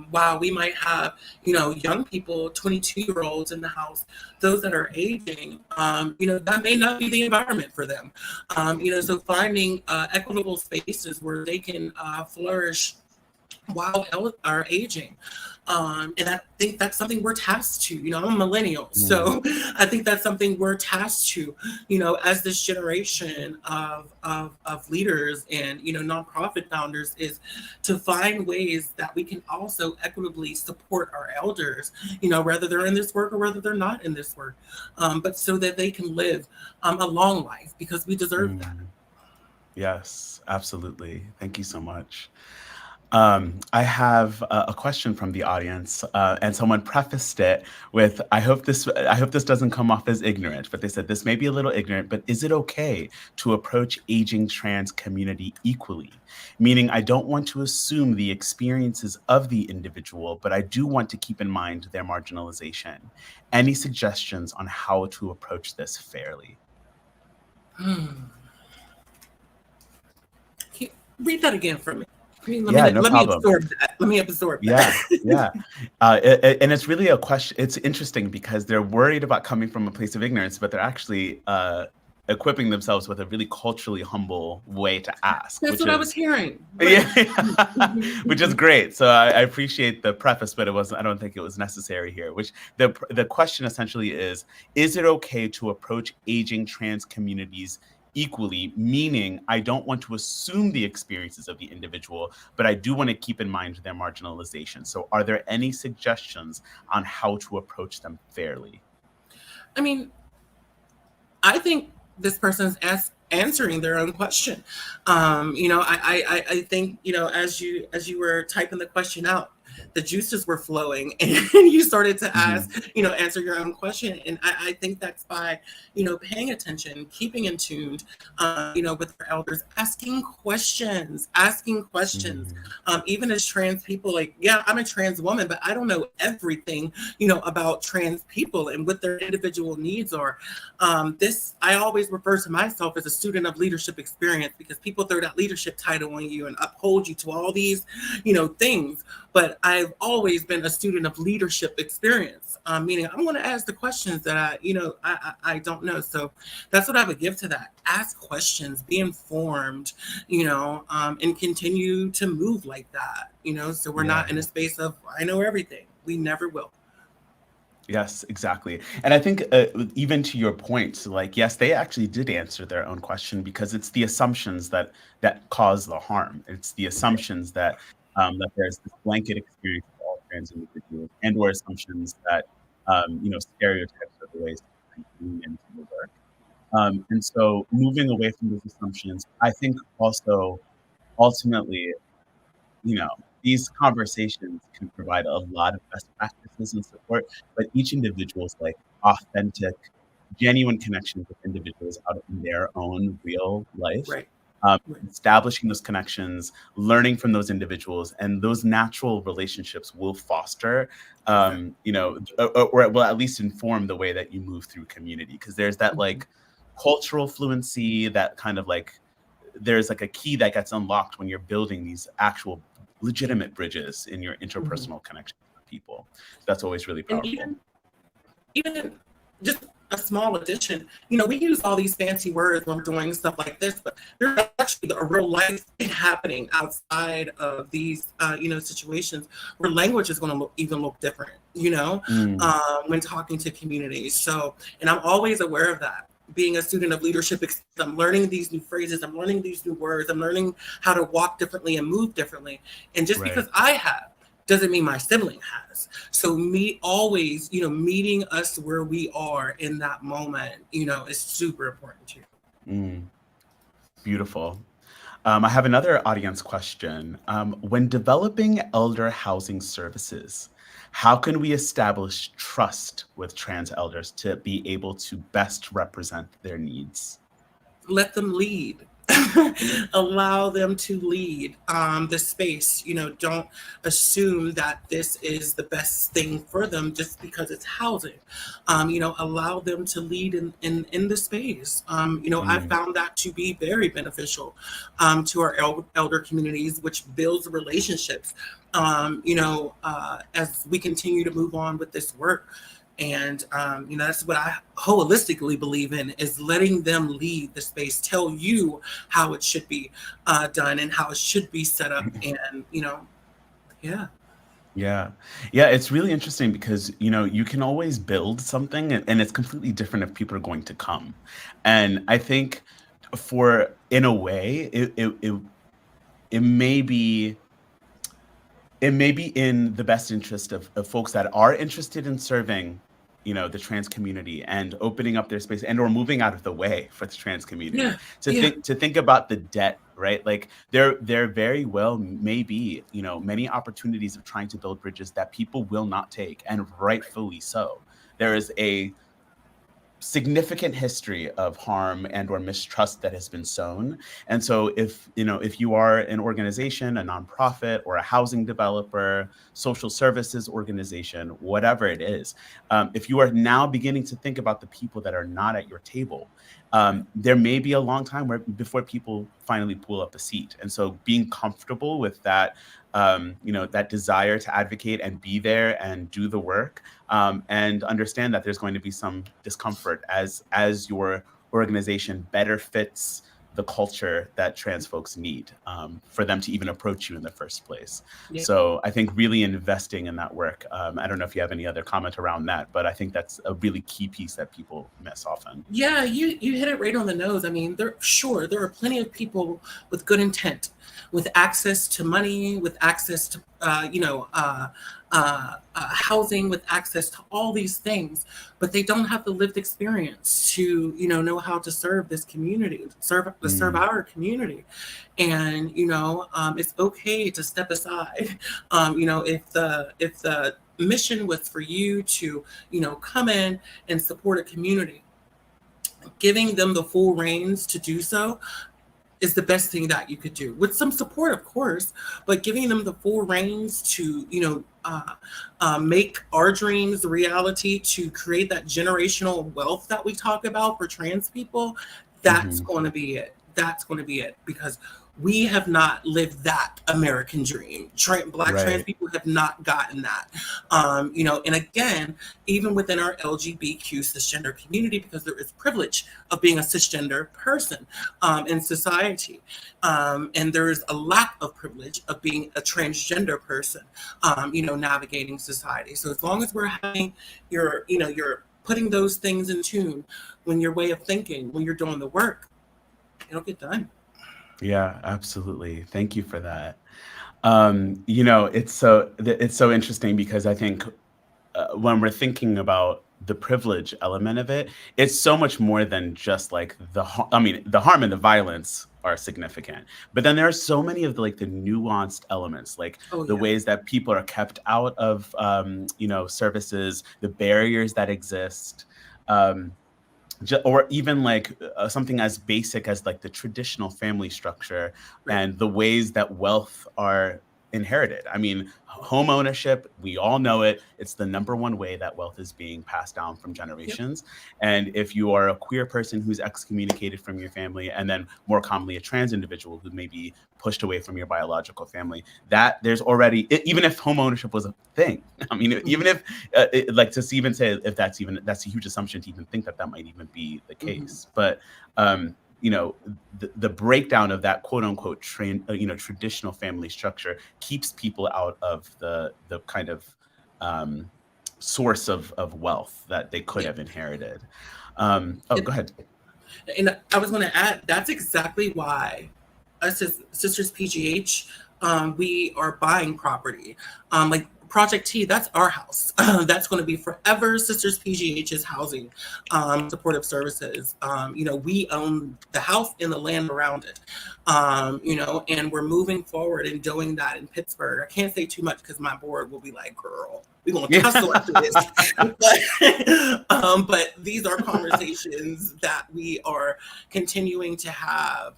while we might have, young people, 22-year-olds in the house, those that are aging, that may not be the environment for them. So finding equitable spaces where they can flourish while are aging. And I think that's something we're tasked to. I'm a millennial, mm, so I think that's something we're tasked to, as this generation of leaders and, nonprofit founders, is to find ways that we can also equitably support our elders, whether they're in this work or whether they're not in this work, but so that they can live a long life, because we deserve that. mm. Yes, absolutely. Thank you so much. I have a question from the audience, and someone prefaced it with, I hope this doesn't come off as ignorant," but they said, "This may be a little ignorant, but is it okay to approach aging trans community equally? Meaning, I don't want to assume the experiences of the individual, but I do want to keep in mind their marginalization. Any suggestions on how to approach this fairly?" Hmm. Read that again for me. Yeah, no Let me problem. absorb that. Let me absorb Yeah, that. yeah. And it's really a question. It's interesting because they're worried about coming from a place of ignorance, but they're actually equipping themselves with a really culturally humble way to ask, That's which what I was is hearing. yeah, Right. Mhm, which is mhm. great. So I appreciate the preface, but it wasn't. I don't think it was necessary here. Which the question essentially is it okay to approach aging trans communities equally? Meaning, I don't want to assume the experiences of the individual, but I do want to keep in mind their marginalization. So, are there any suggestions on how to approach them fairly? I mean, I think this person's answering their own question. I think as you were typing the question out, the juices were flowing, and you started to Mhm. answer your own question. And I think that's by paying attention, keeping in tuned, with our elders, asking questions. Mhm. Even as trans people, like, yeah, I'm a trans woman, but I don't know everything, about trans people and what their individual needs are. This I always refer to myself as a student of leadership experience, because people throw that leadership title on you and uphold you to all these, things. But I've always been a student of leadership experience, meaning I'm going to ask the questions that I don't know. So that's what I would give to that. Ask questions, be informed, and continue to move like that. So we're Yeah. not in a space of I know everything. We never will. Yes, exactly. And I think even to your point, like yes, they actually did answer their own question because it's the assumptions that cause the harm. It's the assumptions that there's this blanket experience of all trans individuals, and/or assumptions that stereotypes are the ways to kind of lean into the work. And so moving away from those assumptions, I think also ultimately you know, these conversations can provide a lot of best practices and support, but each individual's like authentic, genuine connections with individuals out in their own real life. Right. Um, Right. Establishing those connections, learning from those individuals, and those natural relationships will foster, Exactly. or it will at least inform the way that you move through community. Because there's that Mhm. like cultural fluency, that kind of like there's like a key that gets unlocked when you're building these actual legitimate bridges in your Mhm. interpersonal connections with people. So that's always really And powerful. even just a small addition, we use all these fancy words when we're doing stuff like this, but there's actually a real life thing happening outside of these, situations where language is going to even look different, Mm, when talking to communities. So, and I'm always aware of that. Being a student of leadership, I'm learning these new phrases, I'm learning these new words, I'm learning how to walk differently and move differently. And just right. because I have doesn't mean my sibling has. So me always, meeting us where we are in that moment, is super important too. Mm, beautiful. I have another audience question. When developing elder housing services, how can we establish trust with trans elders to be able to best represent their needs? Let them lead. Allow them to lead the space. Don't assume that this is the best thing for them just because it's housing. Allow them to lead in the space. I Mm, found that to be very beneficial to our elder communities, which builds relationships. As we continue to move on with this work. And that's what I holistically believe in, is letting them lead the space, tell you how it should be done and how it should be set up. And yeah. yeah. Yeah, it's really interesting because, you can always build something and it's completely different if people are going to come. And I think for in a way, it may be it may be in the best interest of folks that are interested in serving, the trans community and opening up their space and or moving out of the way for the trans community Yeah. to Yeah. think about the debt, right? Like there very well may be, many opportunities of trying to build bridges that people will not take, and Right. rightfully so. There is a significant history of harm and or mistrust that has been sown. And so if you are an organization, a nonprofit, or a housing developer, social services organization, whatever it is, if you are now beginning to think about the people that are not at your table, there may be a long time before people finally pull up a seat. And so being comfortable with that, that desire to advocate and be there and do the work, and understand that there's going to be some discomfort as your organization better fits the culture that trans folks need, for them to even approach you in the first place. Yeah. So I think really investing in that work. I don't know if you have any other comment around that, but I think that's a really key piece that people miss often. Yeah, you hit it right on the nose. I mean, there are plenty of people with good intent, with access to money, with access to housing, with access to all these things, but they don't have the lived experience to know how to serve this community, serve Mm, our community. And it's okay to step aside. If the mission was for you to come in and support a community, giving them the full reins to do so is the best thing that you could do, with some support, of course, but giving them the full reins to make our dreams a reality, to create that generational wealth that we talk about for trans people. That's mhm. going to be it. That's going to be it, because we have not lived that American dream. Black trans Right. people have not gotten that. And again, even within our LGBTQ cisgender community, because there is privilege of being a cisgender person in society, and there is a lack of privilege of being a transgender person, navigating society. So as long as we're having you're putting those things in tune when your way of thinking, when you're doing the work, it'll get done. Yeah, absolutely. Thank you for that. It's so interesting because I think, when we're thinking about the privilege element of it, it's so much more than just like I mean, the harm and the violence are significant, but then there are so many of the nuanced elements, like Oh the yeah. ways that people are kept out of, services, the barriers that exist. Um, or even like, something as basic as like the traditional family structure Right. and the ways that wealth are inherited. I mean, home ownership, we all know it. It's the number one way that wealth is being passed down from Yep. generations. And if you are a queer person who's excommunicated from your family, and then more commonly a trans individual who may be pushed away from your biological family, that there's already, even if home ownership was a thing, I mean, Mhm. even if, like to even say if that's a huge assumption to even think that that might even be the Mhm. case. But, the breakdown of that quote unquote traditional family structure keeps people out of the kind of, um, source of wealth that they could Yeah. have inherited. Oh, And, go ahead. and I was going to add, that's exactly why us as Sisters PGH, we are buying property. Like Project T, that's our house. That's going to be forever Sisters PGH's housing, supportive services. We own the house and the land around it. And we're moving forward and doing that in Pittsburgh. I can't say too much because my board will be like, girl, we're going to tussle after this. But these are conversations that we are continuing to have,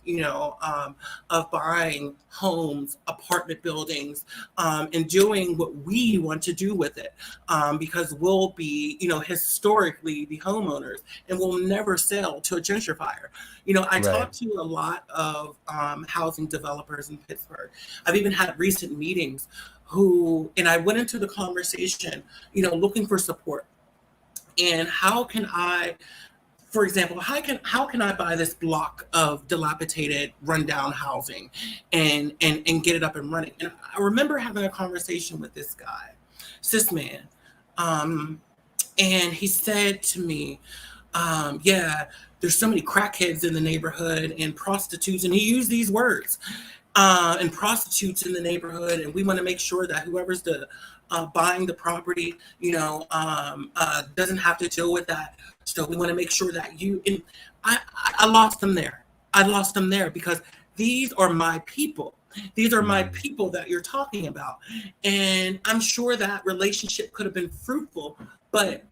of buying homes, apartment buildings, and doing what we want to do with it, because we'll be, historically the homeowners, and we'll never sell to a gentrifier. I Right. talk to a lot of housing developers in Pittsburgh. I've even had recent meetings and I went into the conversation, looking for support. And how can I, for example, how can I buy this block of dilapidated, rundown housing and get it up and running? And I remember having a conversation with this guy, cis man, um, and he said to me, "Yeah, there's so many crackheads in the neighborhood and prostitutes," and he used these words, and prostitutes in the neighborhood, and we want to make sure that whoever's buying the property, doesn't have to deal with that. So we want to make sure that you. And I lost them there. I lost them there because these are my people. These are my Mm, people that you're talking about, and I'm sure that relationship could have been fruitful, but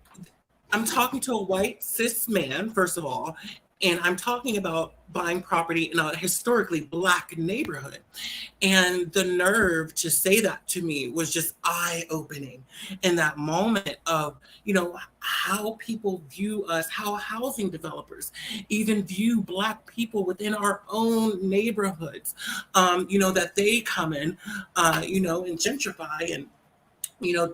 I'm talking to a white cis man, first of all, and I'm talking about buying property in a historically Black neighborhood. And the nerve to say that to me was just eye opening in that moment of, how people view us, how housing developers even view Black people within our own neighborhoods, that they come in, and gentrify and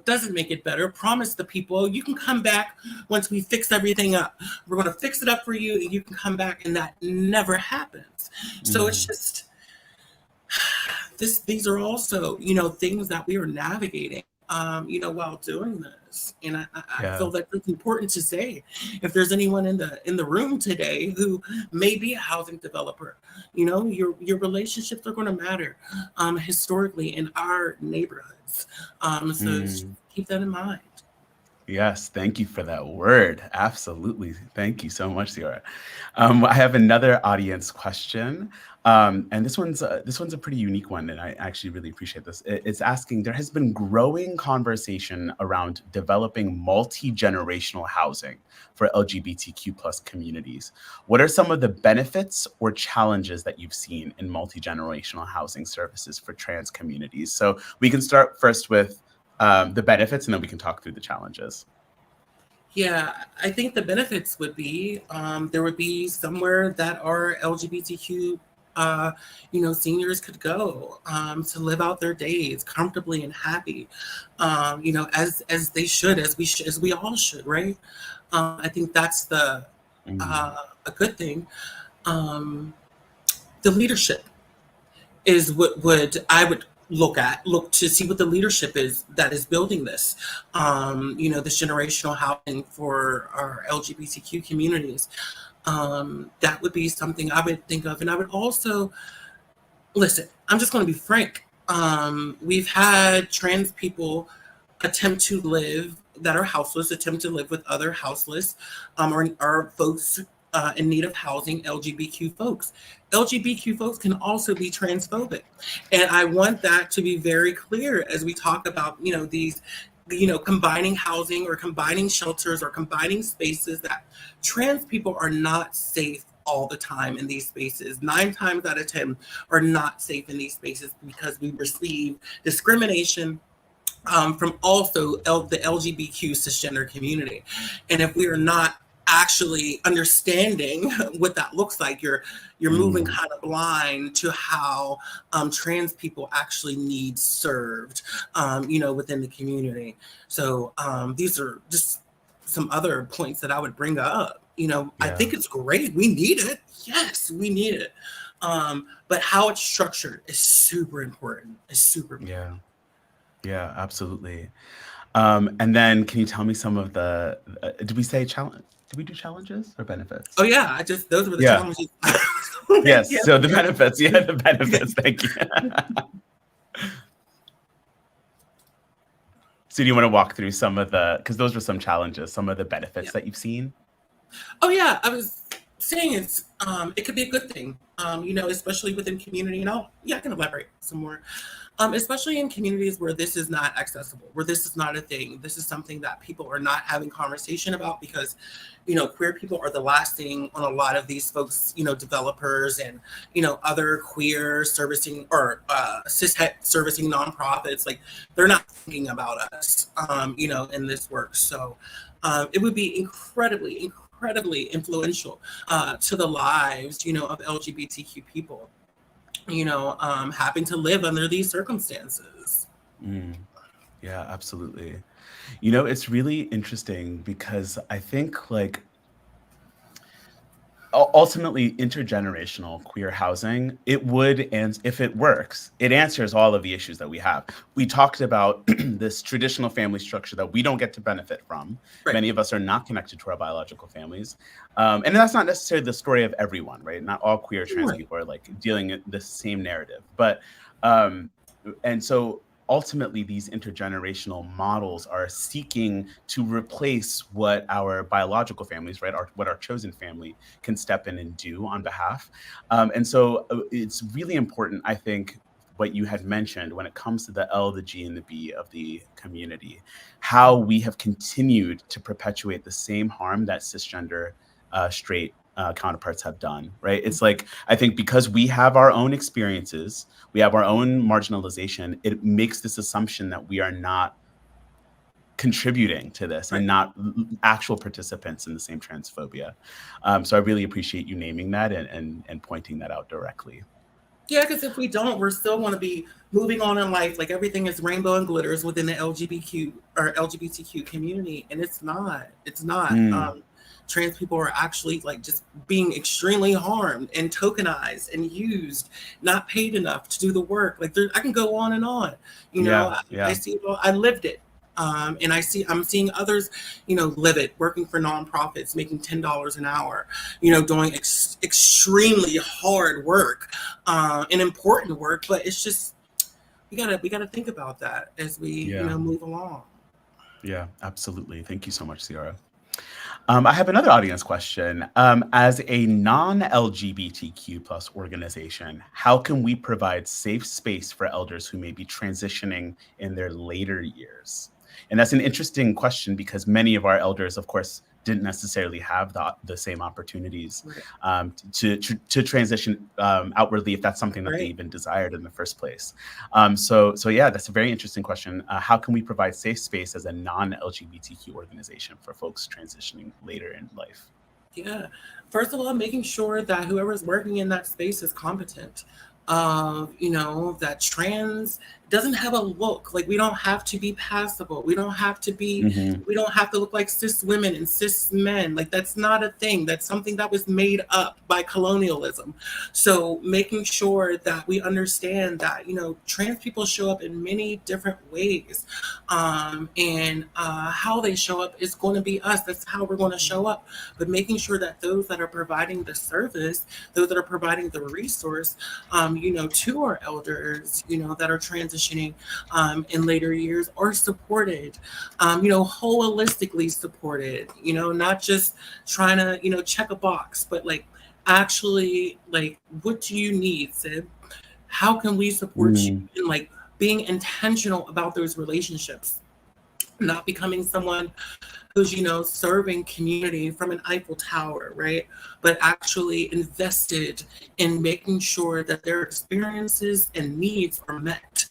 doesn't make it better. Promise the people you can come back once we fix everything up. We're going to fix it up for you and you can come back. And that never happens. So it's Mm, just these are also, things that we are navigating, while doing this. And I yeah. feel that it's important to say, if there's anyone in the room today who may be a housing developer, your relationships are going to matter, historically in our neighborhoods. So just Mm. keep that in mind. Yes, thank you for that word. Absolutely. Thank you so much, Sierra. I have another audience question, and this one's a pretty unique one, and I actually really appreciate this. It's asking: there has been growing conversation around developing multi-generational housing for LGBTQ plus communities. What are some of the benefits or challenges that you've seen in multi-generational housing services for trans communities? So we can start first with the benefits, and then we can talk through the challenges. Yeah, I think the benefits would be, there would be somewhere that our LGBTQ, seniors could go, to live out their days comfortably and happy, as they should, as we all should, right? I think that's Mm, a good thing. Um, the leadership is what would I would look to see what the leadership is that is building this, this generational housing for our LGBTQ communities. That would be something I would think of. And I would also listen, I'm just going to be frank. We've had trans people attempt to live that are houseless, attempt to live with other houseless, or folks in need of housing, LGBTQ folks. LGBTQ folks can also be transphobic. And I want that to be very clear as we talk about, these, combining housing or combining shelters or combining spaces, that trans people are not safe all the time in these spaces. 9 times out of 10 are not safe in these spaces because we receive discrimination, from also the LGBTQ cisgender community. And if we are not actually understanding what that looks like, you're moving mm, kind of blind to how, trans people actually need served, within the community. So, these are just some other points that I would bring up. I yeah, think it's great. We need it. Yes, we need it. But how it's structured is super important. It's super important. yeah, yeah, absolutely. And then can you tell me some of the, did we say challenge? Did we do challenges or Oh benefits? yeah, those were the Yeah. challenges. Yes. Yeah, So the benefits. Yeah, the benefits. Thank you. So do you want to walk through some of the, because those were some challenges, some of the yeah. benefits that you've seen? Oh yeah, I was saying it could be a good thing. Especially within community. I can elaborate some more. Especially in communities where this is not accessible, where this is not a thing. This is something that people are not having conversation about because, queer people are the last thing on a lot of these folks, developers and, other queer servicing or cis servicing nonprofits. Like they're not thinking about us, in this work. So it would be incredibly influential, to the lives, of LGBTQ people, having to live under these circumstances. Mm, yeah, absolutely. It's really interesting because I think like ultimately intergenerational queer housing, it would, and if it works, it answers all of the issues that we have. We talked about this traditional family structure that we don't get to benefit from. Right. Many of us are not connected to our biological families, and that's not necessarily the story of everyone, right? Not all queer trans Right. people are like dealing in the same narrative, but um and so ultimately these intergenerational models are seeking to replace what our biological families, right, what our chosen family can step in and do on behalf. And so it's really important, I think, what you had mentioned when it comes to the L, the G, and the B of the community, how we have continued to perpetuate the same harm that cisgender straight counterparts have done, right? It's like, I think because we have our own experiences, we have our own marginalization, it makes this assumption that we are not contributing to this Right. and not actual participants in the same transphobia. So I really appreciate you naming that and pointing that out directly. Yeah, because if we don't, we're still going to be moving on in life like everything is rainbow and glitters within the LGBTQ community, and it's not. It's not. Mm, Trans people are actually like just being extremely harmed and tokenized and used, not paid enough to do the work. Like I can go on and on. You know, yeah, I yeah. see it all. I lived it. And I'm seeing others, live it, working for nonprofits, making $10 an hour, doing extremely hard work, and important work. But it's just we gotta think about that as we Yeah, move along. yeah, absolutely. Thank you so much, Ciara. I have another audience question. As a non-LGBTQ plus organization, how can we provide safe space for elders who may be transitioning in their later years? And that's an interesting question because many of our elders, of course, didn't necessarily have the same opportunities Right. to transition outwardly if that's something that they Right. even desired in the first place. So yeah, that's a very interesting question. How can we provide safe space as a non-LGBTQ organization for folks transitioning later in life? Yeah. First of all, making sure that whoever's working in that space is competent. That trans doesn't have a look. Like we don't have to be passable. Hmm. We don't have to look like cis women and cis men. Like that's not a thing. That's something that was made up by colonialism. So making sure that we understand that, trans people show up in many different ways. And how they show up is going to be us. That's how we're going to show up. But making sure that those that are providing the service, those that are providing the resource, to our elders, that are transitioning in later years are supported, holistically supported, not just trying to, check a box, but like actually, like, what do you need, Sid? How can we support you? Mm, And like being intentional about those relationships, not becoming someone who's serving community from an Eiffel Tower, right? But actually invested in making sure that their experiences and needs are met.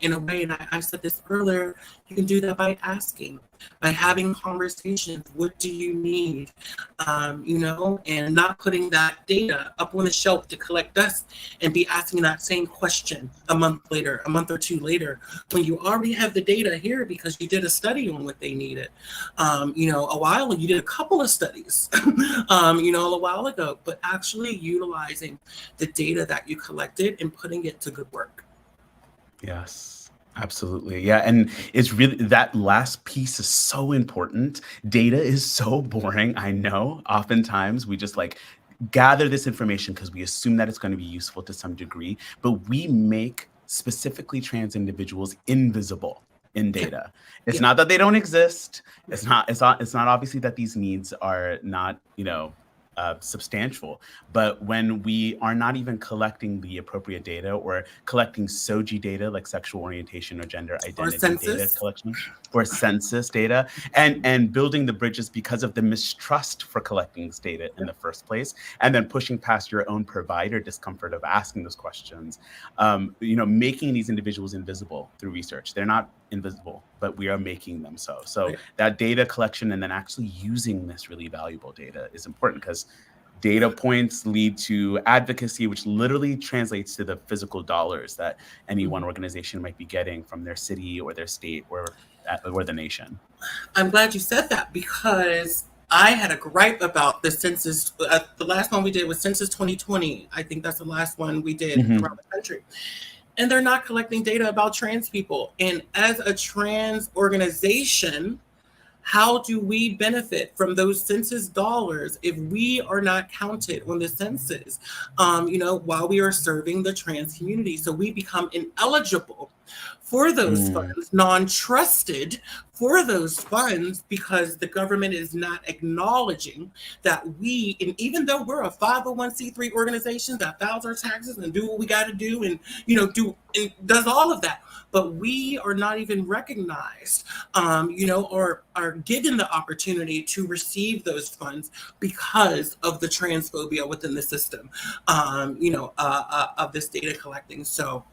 In a way, and I said this earlier, you can do that by asking, by having conversations. What do you need? And not putting that data up on the shelf to collect dust and be asking that same question a month later, a month or two later, when you already have the data here because you did a study on what they needed. A while ago, you did a couple of studies, a while ago, but actually utilizing the data that you collected and putting it to good work. yes, absolutely. Yeah. And it's really that last piece is so important. Data is so boring. I know. Oftentimes we just like gather this information because we assume that it's going to be useful to some degree, but we make specifically trans individuals invisible in Yeah, data. It's yeah, not that they don't exist. right, It's not obviously that these needs are not, substantial, but when we are not even collecting the appropriate data or collecting SOGI data like sexual orientation or gender or identity data census. collection or census data and building the bridges because of the mistrust for collecting this data in the first place and then pushing past your own provider discomfort of asking those questions, making these individuals invisible through research. They're not invisible, but we are making them so. So Right. that data collection and then actually using this really valuable data is important because data points lead to advocacy, which literally translates to the physical dollars that any one Mhm. organization might be getting from their city or their state or the nation. I'm glad you said that because I had a gripe about the census. The last one we did was Census 2020. I think that's the last one we did around Mhm. the country. And they're not collecting data about trans people. And as a trans organization, how do we benefit from those census dollars if we are not counted on the census, while we are serving the trans community? So we become ineligible for those Mm. funds, non-trusted for those funds because the government is not acknowledging that we, and even though we're a 501c3 organization that files our taxes and do what we got to do and, do and does all of that, but we are not even recognized, or are given the opportunity to receive those funds because of the transphobia within the system, of this data collecting. So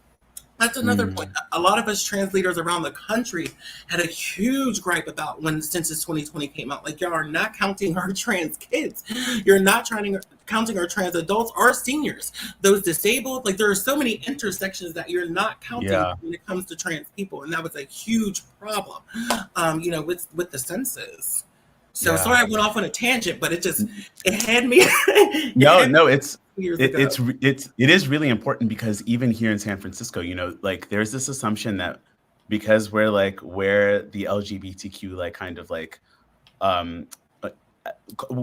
that's another point. A lot of us trans leaders around the country had a huge gripe about when Census 2020 came out. Like, y'all are not counting our trans kids. You're not counting our trans adults or seniors. Those disabled, like there are so many intersections that you're not counting when it comes to trans people. And that was a huge problem, with the census. So sorry I went off on a tangent, but it had me. It is really important because even here in San Francisco, like there's this assumption that because we're like where the LGBTQ like kind of like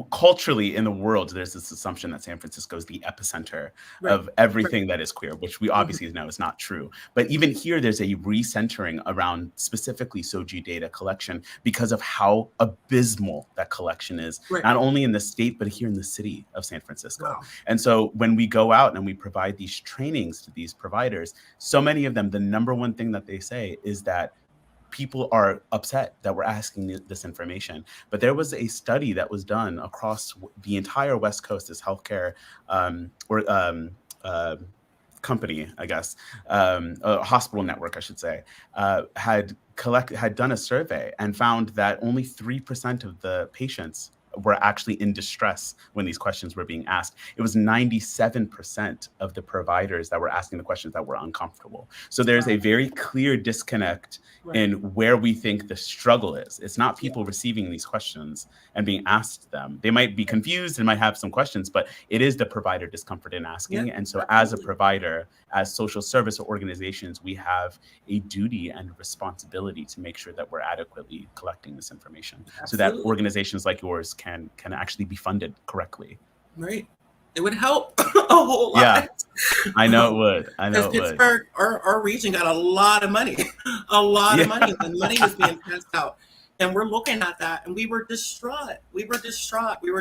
culturally in the world, there's this assumption that San Francisco is the epicenter of everything that is queer, which we obviously know is not true. But even here, there's a recentering around specifically SOGI data collection because of how abysmal that collection is, not only in the state, but here in the city of San Francisco. Wow. And so when we go out and we provide these trainings to these providers, so many of them, the number one thing that they say is that people are upset that we're asking this information. But there was a study that was done across the entire West Coast, this healthcare company, I guess, a hospital network, I should say, had done a survey and found that only 3% of the patients were actually in distress when these questions were being asked. It was 97% of the providers that were asking the questions that were uncomfortable. So there's a very clear disconnect in where we think the struggle is. It's not people receiving these questions and being asked them. They might be confused and might have some questions, but it is the provider discomfort in asking. And so as a provider, as social service organizations, we have a duty and responsibility to make sure that we're adequately collecting this information so that organizations like yours can actually be funded correctly. Right. It would help a whole lot. Yeah, I know it would. I know it would. Pittsburgh, our region got a lot of money, and money was being passed out. And we're looking at that and we were distraught. We were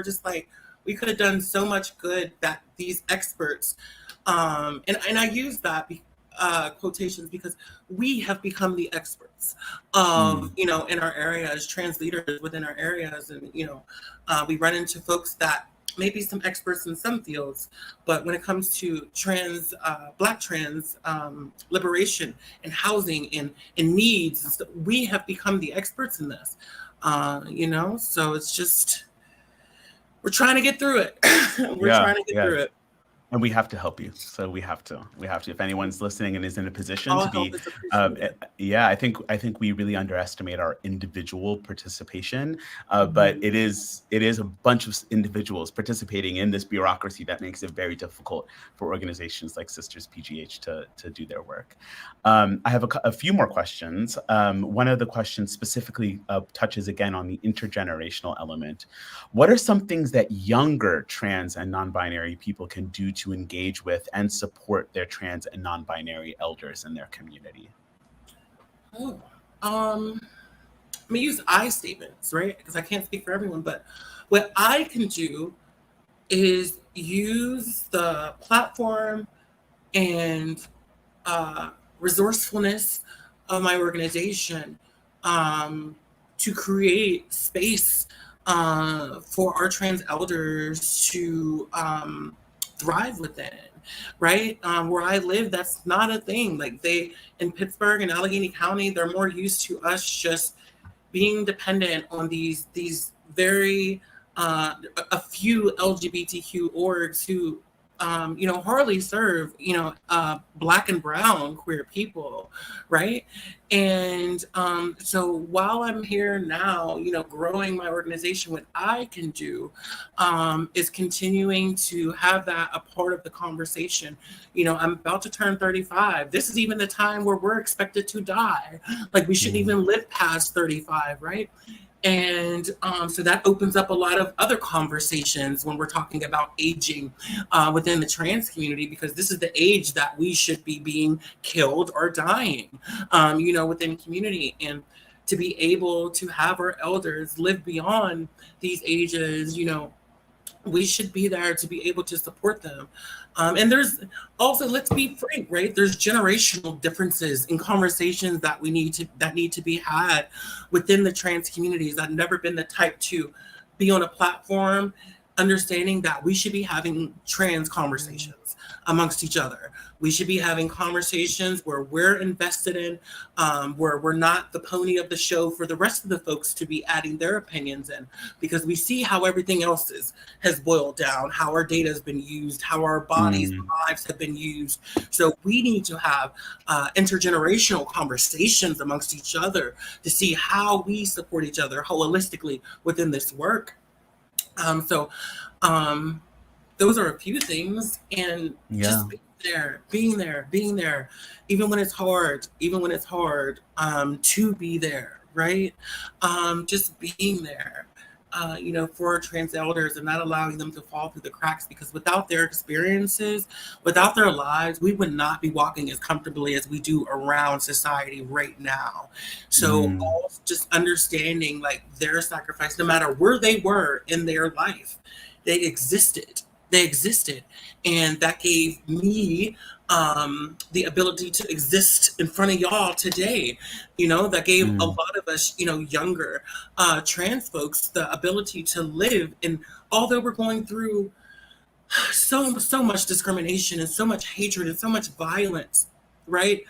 just like, we could have done so much good that these experts, and I use that quotations because we have become the experts in our areas, trans leaders within our areas. And, we run into folks that may be some experts in some fields, but when it comes to Black trans liberation and housing and needs, we have become the experts in this, so it's just, we're trying to get through it. Trying to get through it. And we have to help you. So we have to. If anyone's listening and is in a position to be, I think we really underestimate our individual participation. But it is a bunch of individuals participating in this bureaucracy that makes it very difficult for organizations like Sisters PGH to do their work. I have a few more questions. One of the questions specifically touches again on the intergenerational element. What are some things that younger trans and non-binary people can do to engage with and support their trans and non-binary elders in their community? I'm gonna use I statements, right? Because I can't speak for everyone, but what I can do is use the platform and resourcefulness of my organization to create space for our trans elders to thrive within, right? Where I live, that's not a thing. Like in Pittsburgh and Allegheny County, they're more used to us just being dependent on these very a few LGBTQ orgs who hardly serve Black and brown queer people, right? And so while I'm here now, growing my organization, what I can do is continuing to have that a part of the conversation. I'm about to turn 35. This is even the time where we're expected to die. Like, we shouldn't even live past 35, right? And so that opens up a lot of other conversations when we're talking about aging within the trans community, because this is the age that we should be being killed or dying, within community. And to be able to have our elders live beyond these ages, we should be there to be able to support them. And there's also, let's be frank, right? There's generational differences in conversations that need to be had within the trans communities. I've never been the type to be on a platform understanding that we should be having trans conversations amongst each other. We should be having conversations where we're invested in, where we're not the pony of the show for the rest of the folks to be adding their opinions in, because we see how everything else has boiled down, how our data has been used, how our bodies and lives have been used. So we need to have intergenerational conversations amongst each other to see how we support each other holistically within this work. So those are a few things, and just being there, even when it's hard, to be there, right? Just being there, for our trans elders and not allowing them to fall through the cracks, because without their experiences, without their lives, we would not be walking as comfortably as we do around society right now. So just understanding like their sacrifice, no matter where they were in their life, they existed. And that gave me the ability to exist in front of y'all today. That gave a lot of us, younger trans folks the ability to live. And although we're going through so much discrimination and so much hatred and so much violence, right?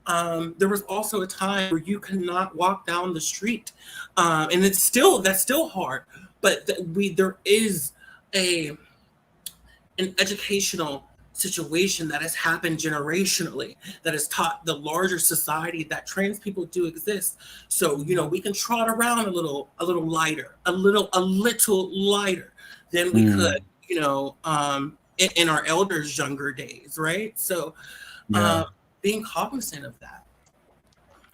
There was also a time where you cannot walk down the street, and that's still hard. But there is an educational situation that has happened generationally that has taught the larger society that trans people do exist. So we can trot around a little lighter, a little lighter than we could, in our elders' younger days, right? So being cognizant of that.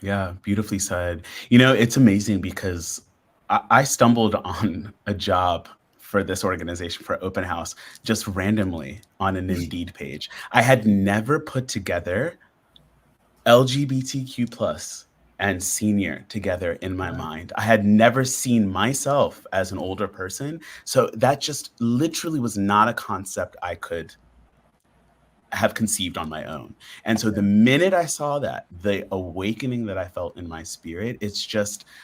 Yeah, beautifully said. It's amazing because I stumbled on a job for this organization for open house just randomly on an Indeed page. I had never put together LGBTQ plus and senior together in my mind. I had never seen myself as an older person. So that just literally was not a concept I could have conceived on my own. And so the minute I saw that, the awakening that I felt in my spirit,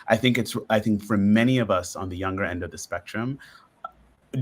I think for many of us on the younger end of the spectrum,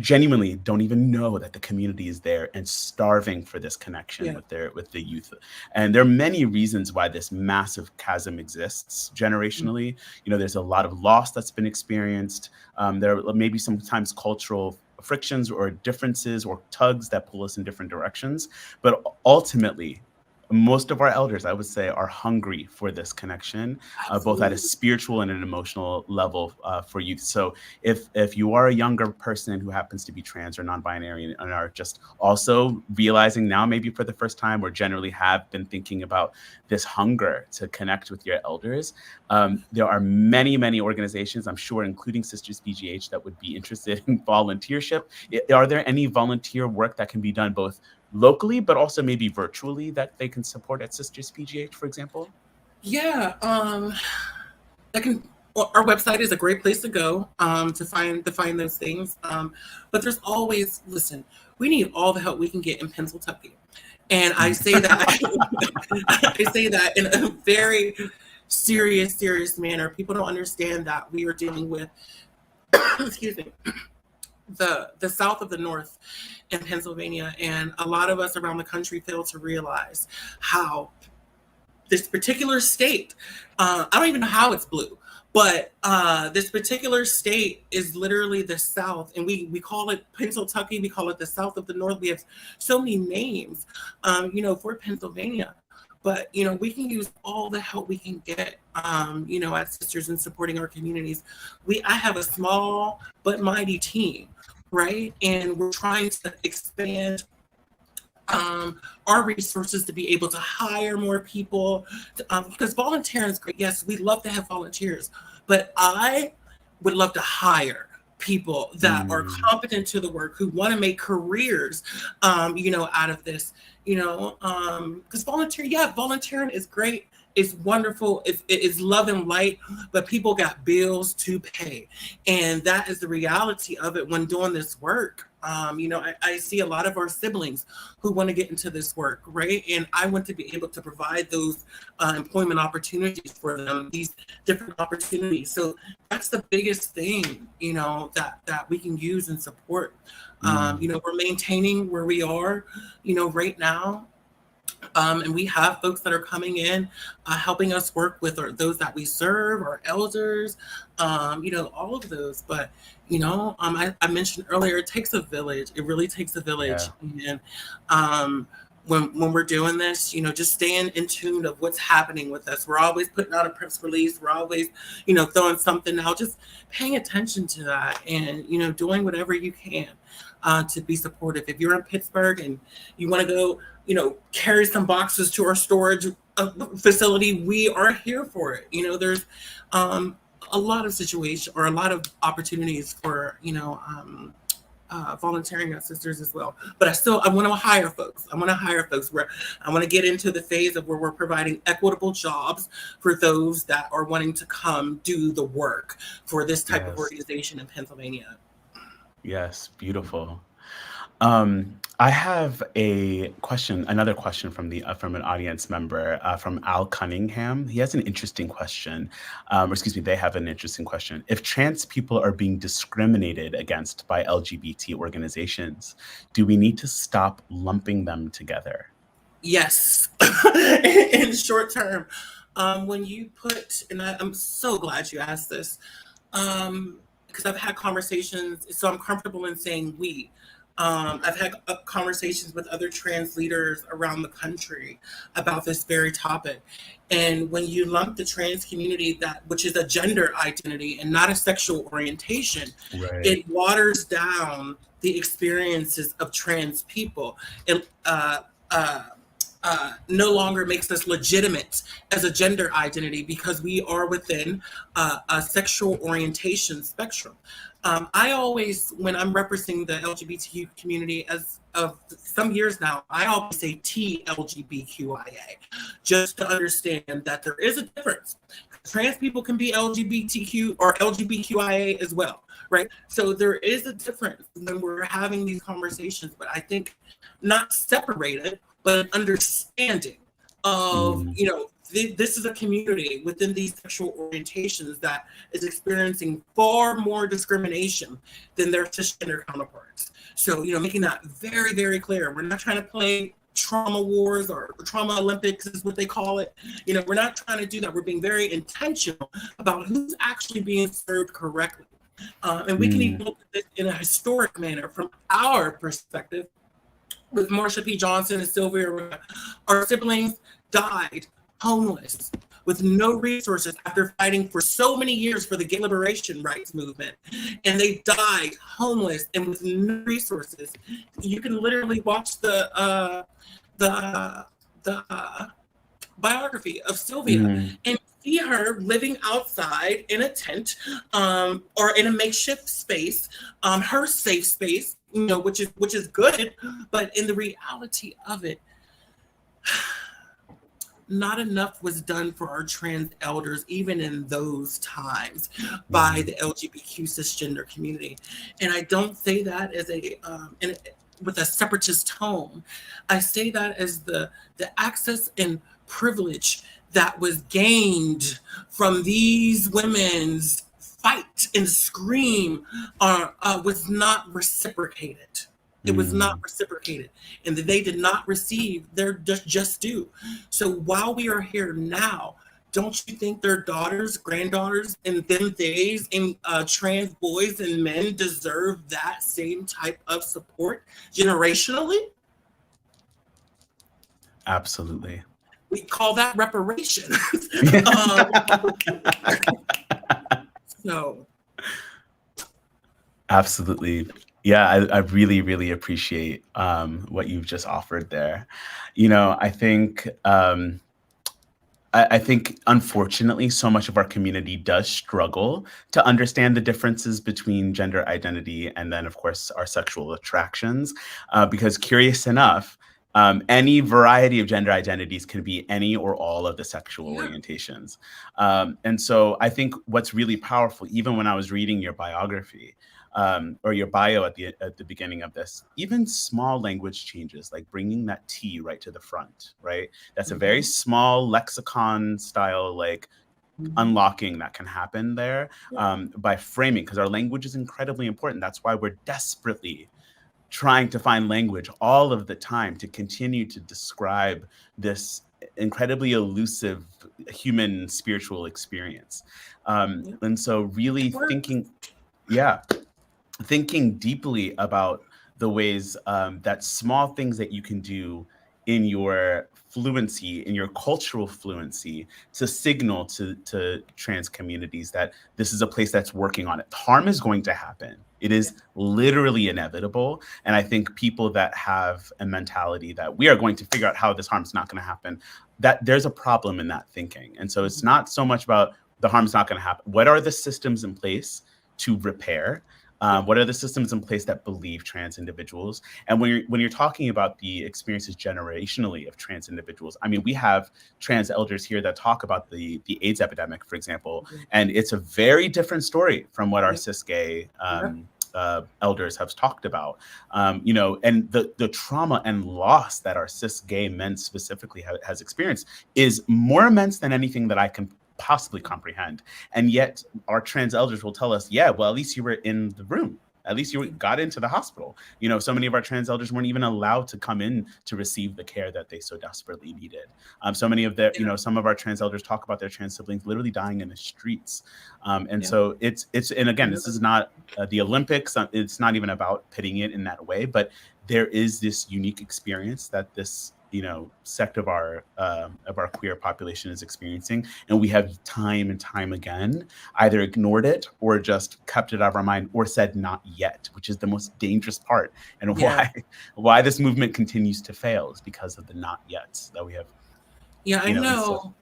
genuinely don't even know that the community is there and starving for this connection with the youth. And there are many reasons why this massive chasm exists generationally. There's a lot of loss that's been experienced. There are maybe sometimes cultural frictions or differences or tugs that pull us in different directions. But ultimately, most of our elders, I would say, are hungry for this connection, both at a spiritual and an emotional level for youth. So if you are a younger person who happens to be trans or non-binary and are just also realizing now, maybe for the first time, or generally have been thinking about this hunger to connect with your elders, there are many, many organizations, I'm sure, including Sisters PGH, that would be interested in volunteership. Are there any volunteer work that can be done both locally, but also maybe virtually that they can support at Sisters PGH, for example? Yeah, our website is a great place to go to find those things. But there's always, listen, we need all the help we can get in Pennsylvania. And I say that I say that in a very serious manner. People don't understand that we are dealing with excuse me, the south of the north in Pennsylvania, and a lot of us around the country fail to realize how this particular state, I don't even know how it's blue, but this particular state is literally the South, and we call it Pennsylvania, we call it the South of the North. We have so many names, for Pennsylvania. But, we can use all the help we can get, as sisters in supporting our communities. I have a small but mighty team, right? And we're trying to expand our resources to be able to hire more people, because volunteering is great. Yes, we love to have volunteers, but I would love to hire people that are competent to the work, who want to make careers, out of this, because volunteering is great it's wonderful. It's love and light, but people got bills to pay. And that is the reality of it when doing this work. I see a lot of our siblings who want to get into this work, right? And I want to be able to provide those employment opportunities for them, these different opportunities. So that's the biggest thing, that we can use and support. We're maintaining where we are, right now. And we have folks that are coming in, helping us work with those that we serve, our elders, all of those. But, I mentioned earlier, it takes a village. It really takes a village. Yeah. And when we're doing this, just staying in tune of what's happening with us. We're always putting out a press release. We're always, throwing something out, just paying attention to that and, doing whatever you can to be supportive. If you're in Pittsburgh and you want to go, carry some boxes to our storage facility, we are here for it. There's a lot of situations or a lot of opportunities for, volunteering assisters as well. But I want to hire folks. Where I want to get into the phase of where we're providing equitable jobs for those that are wanting to come do the work for this type of Yes. organization in Pennsylvania. Yes. Beautiful. I have another question from an audience member, from Al Cunningham. He has an interesting question, or excuse me, they have an interesting question. If trans people are being discriminated against by LGBT organizations, do we need to stop lumping them together? Yes, in short term, when you put, and I'm so glad you asked this, because I've had conversations, so I'm comfortable in saying we. I've had conversations with other trans leaders around the country about this very topic. And when you lump the trans community, which is a gender identity and not a sexual orientation, Right. it waters down the experiences of trans people. It no longer makes us legitimate as a gender identity because we are within a sexual orientation spectrum. I always, when I'm representing the LGBTQ community as of some years now, I always say TLGBTQIA, just to understand that there is a difference. Trans people can be LGBTQ or LGBTQIA as well, right? So there is a difference when we're having these conversations, but I think not separated, but an understanding of, Mm, this is a community within these sexual orientations that is experiencing far more discrimination than their cisgender counterparts. So, making that very, very clear. We're not trying to play trauma wars or trauma Olympics is what they call it. We're not trying to do that. We're being very intentional about who's actually being served correctly. And we can mm, even look at this in a historic manner from our perspective. With Marsha P. Johnson and Sylvia, our siblings died homeless with no resources after fighting for so many years for the gay liberation rights movement. And they died homeless and with no resources. You can literally watch the biography of Sylvia mm, and see her living outside in a tent, or in a makeshift space, her safe space, which is good, but in the reality of it, not enough was done for our trans elders, even in those times, by mm, the LGBTQ cisgender community. And I don't say that as with a separatist tone. I say that as the access and privilege that was gained from these women's fight and scream was not reciprocated. It was not mm. reciprocated, and they did not receive their just due. So while we are here now, don't you think their daughters, granddaughters, and them days, and trans boys and men deserve that same type of support generationally? Absolutely. We call that reparations. um, so Absolutely. Yeah, I really, really appreciate what you've just offered there. I think I think unfortunately, so much of our community does struggle to understand the differences between gender identity and then, of course, our sexual attractions. Because curious enough, Any variety of gender identities can be any or all of the sexual Yeah. orientations. And so I think what's really powerful, even when I was reading your biography, or your bio at the beginning of this, even small language changes, like bringing that T right to the front, right? That's a very Mhm. small lexicon style, like Mhm. unlocking that can happen there, Yeah. by framing, because our language is incredibly important. That's why we're desperately trying to find language all of the time to continue to describe this incredibly elusive human spiritual experience. Yeah. And so, really It works. thinking, yeah, thinking deeply about the ways, that small things that you can do in your fluency, in your cultural fluency, to signal to trans communities that this is a place that's working on it. Harm is going to happen. It Yeah. is literally inevitable. And I think people that have a mentality that we are going to figure out how this harm's not going to happen, that there's a problem in that thinking. And so it's Mhm. not so much about the harm's not going to happen. What are the systems in place to repair? Yeah. What are the systems in place that believe trans individuals? And when you're talking about the experiences generationally of trans individuals, I mean, we have trans elders here that talk about the AIDS epidemic, for example, Mhm. and it's a very different story from what our Yeah. cis gay, Yeah. elders have talked about. And the trauma and loss that our cis gay men specifically has experienced is more immense than anything that I can possibly comprehend. And yet our trans elders will tell us, yeah, well, at least you were in the room. At least you Yeah. got into the hospital. So many of our trans elders weren't even allowed to come in to receive the care that they so desperately needed. So many of Yeah. some of our trans elders talk about their trans siblings literally dying in the streets. And Yeah. so and again, this is Another. not the Olympics. It's not even about pitting it in that way, but there is this unique experience that this sect of our queer population is experiencing, and we have time and time again either ignored it or just kept it out of our mind or said not yet, which is the most dangerous part, and Yeah. why this movement continues to fail is because of the not yets that we have Yeah. I instilled. know.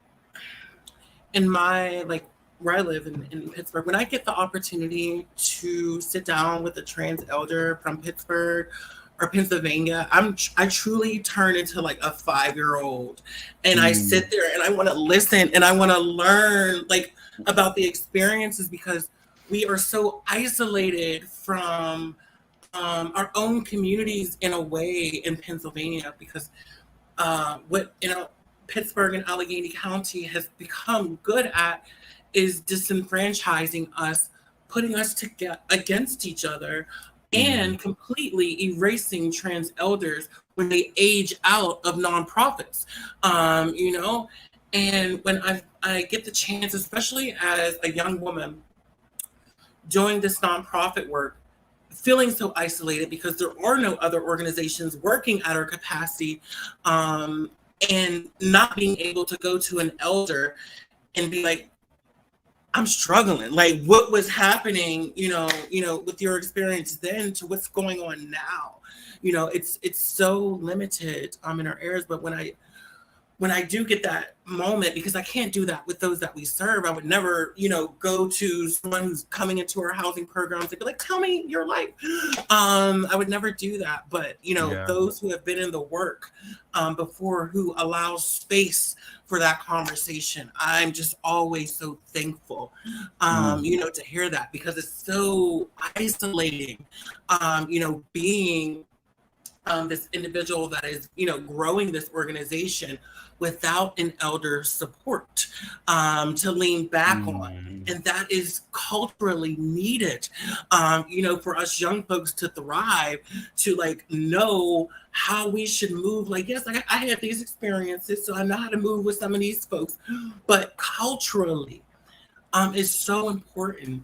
In my like where I live in Pittsburgh, when I get the opportunity to sit down with a trans elder from Pittsburgh or Pennsylvania, I truly turn into like a 5-year old, and I Mm, sit there and I want to listen and I want to learn like about the experiences because we are so isolated from our own communities in a way in Pennsylvania because what Pittsburgh and Allegheny County has become good at is disenfranchising us, putting us against each other, mm, and completely erasing trans elders when they age out of nonprofits. Um, you know, and when I get the chance, especially as a young woman doing this nonprofit work, feeling so isolated because there are no other organizations working at our capacity, um, and not being able to go to an elder and be like, I'm struggling. Like, what was happening? With your experience then to what's going on now. It's so limited in our areas. But when I do get that moment, because I can't do that with those that we serve, I would never, go to someone who's coming into our housing programs and be like, tell me your life. I would never do that. But, yeah. those who have been in the work before, who allow space for that conversation, I'm just always so thankful, Mm, to hear that because it's so isolating, being this individual that is, growing this organization without an elder support to lean back on. mm, And that is culturally needed, for us young folks to thrive, to like know how we should move. Like, yes, I had these experiences, so I know how to move with some of these folks, but culturally, is so important,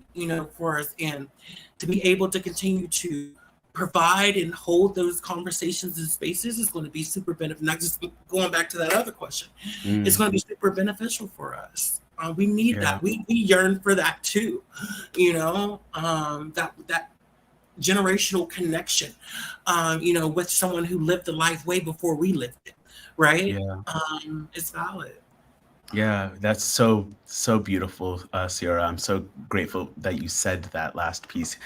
for us and to be able to continue to provide and hold those conversations and spaces is going to be super beneficial. Not just going back to that other question, it's mm, going to be super beneficial for us. We need yeah. that. We yearn for that too. That generational connection. With someone who lived the life way before we lived it. Right. Yeah. It's valid. Yeah, that's so beautiful, Sierra. I'm so grateful that you said that last piece.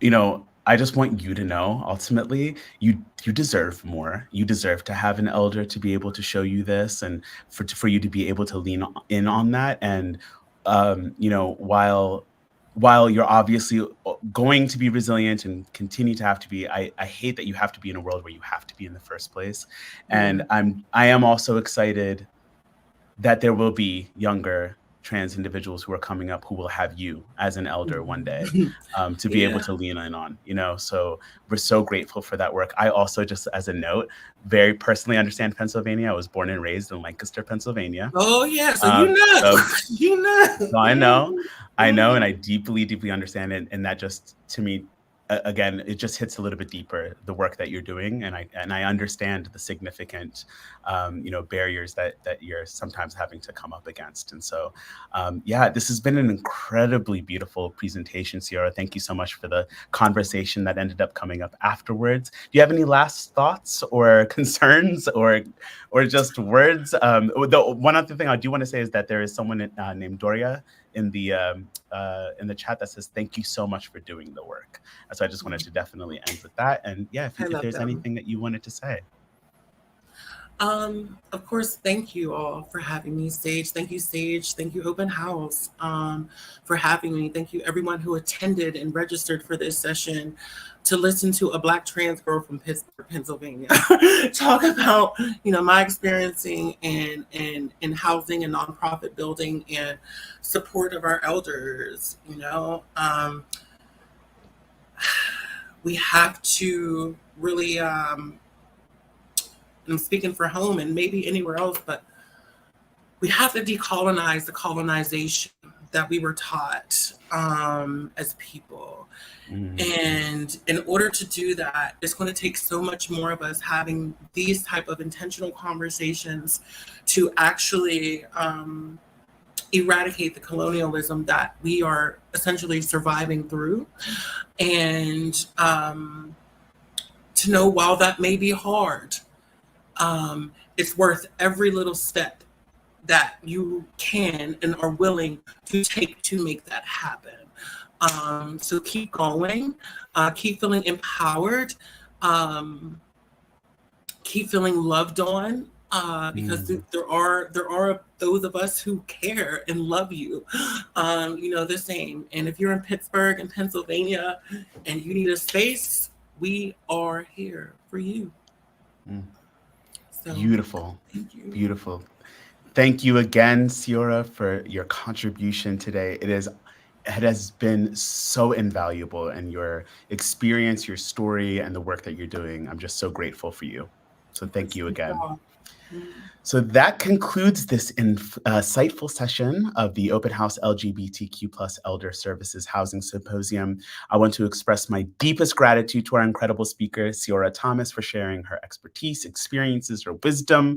You know, I just want you to know, ultimately, you deserve more. You deserve to have an elder to be able to show you this, and for you to be able to lean in on that. And while you're obviously going to be resilient and continue to have to be, I hate that you have to be in a world where you have to be in the first place. And Yeah. I am also excited that there will be younger trans individuals who are coming up who will have you as an elder one day, to be able Yeah. to lean in on, so we're so grateful for that work. I also, just as a note, very personally understand Pennsylvania. I was born and raised in Lancaster, Pennsylvania. Oh yeah. So you know, So you know. so I know, Mhm. and I deeply, deeply understand it. And that just, to me, again, it just hits a little bit deeper, the work that you're doing, and I understand the significant, barriers that you're sometimes having to come up against. And so, yeah, this has been an incredibly beautiful presentation, Sierra. Thank you so much for the conversation that ended up coming up afterwards. Do you have any last thoughts or concerns, or just words? The one other thing I do want to say is that there is someone named Doria in the chat that says thank you so much for doing the work. So I just wanted to definitely end with that. And yeah, I if love there's them. anything that you wanted to say. Of course, thank you all for having me, Sage. Thank you, Sage. Thank you, Open House, for having me. Thank you, everyone who attended and registered for this session to listen to a Black trans girl from Pittsburgh, Pennsylvania, talk about, my experiencing in housing and nonprofit building and support of our elders. We have to really. I'm speaking for home and maybe anywhere else, but we have to decolonize the colonization that we were taught as people. Mm, And in order to do that, it's going to take so much more of us having these type of intentional conversations to actually eradicate the colonialism that we are essentially surviving through. And to know while that may be hard, it's worth every little step that you can and are willing to take to make that happen. So keep going, keep feeling empowered, um, keep feeling loved on. Because mm. there are those of us who care and love you, the same. And if you're in Pittsburgh and Pennsylvania, and you need a space, we are here for you. Mm. So Beautiful, thank you. beautiful. Thank you again, Ciora, for your contribution today. It has been so invaluable, and your experience, your story, and the work that you're doing. I'm just so grateful for you. So Of thank course, you thank you again. all. Mm. So that concludes this insightful session of the Open House LGBTQ plus Elder Services Housing Symposium. I want to express my deepest gratitude to our incredible speaker, Ciora Thomas, for sharing her expertise, experiences, her wisdom.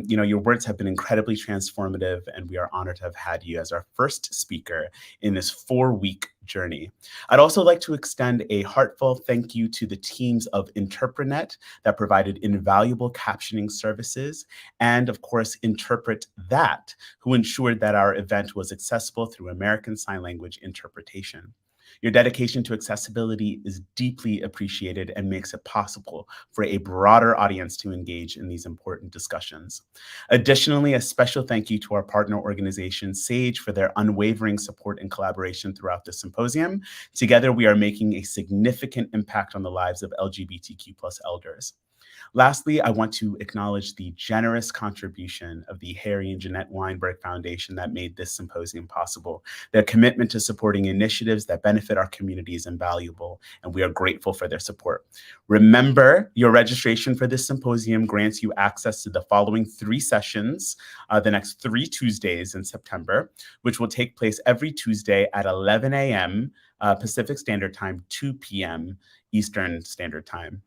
Your words have been incredibly transformative, and we are honored to have had you as our first speaker in this 4-week journey. I'd also like to extend a heartfelt thank you to the teams of Interprenet that provided invaluable captioning services, and of course, Interpret That, who ensured that our event was accessible through American Sign Language interpretation. Your dedication to accessibility is deeply appreciated and makes it possible for a broader audience to engage in these important discussions. Additionally, a special thank you to our partner organization, SAGE, for their unwavering support and collaboration throughout the symposium. Together, we are making a significant impact on the lives of LGBTQ plus elders. Lastly, I want to acknowledge the generous contribution of the Harry and Jeanette Weinberg Foundation that made this symposium possible. Their commitment to supporting initiatives that benefit our community is invaluable, and we are grateful for their support. Remember, your registration for this symposium grants you access to the following 3 sessions, the next 3 Tuesdays in September, which will take place every Tuesday at 11 a.m. Pacific Standard Time, 2 p.m. Eastern Standard Time.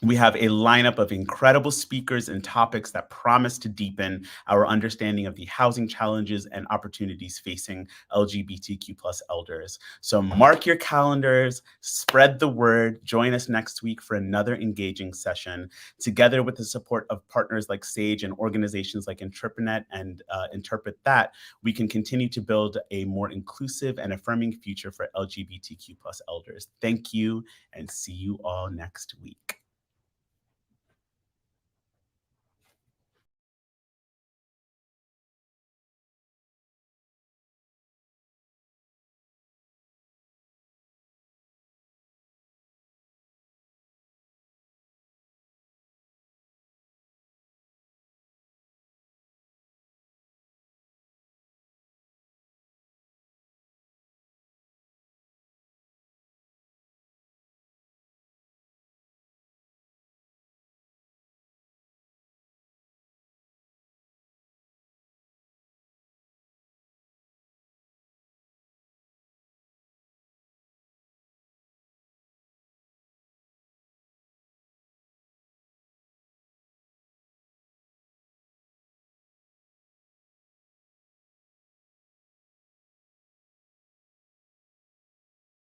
We have a lineup of incredible speakers and topics that promise to deepen our understanding of the housing challenges and opportunities facing LGBTQ plus elders. So mark your calendars, spread the word, join us next week for another engaging session. Together with the support of partners like SAGE and organizations like Interprenet and Interpret That, we can continue to build a more inclusive and affirming future for LGBTQ plus elders. Thank you, and see you all next week.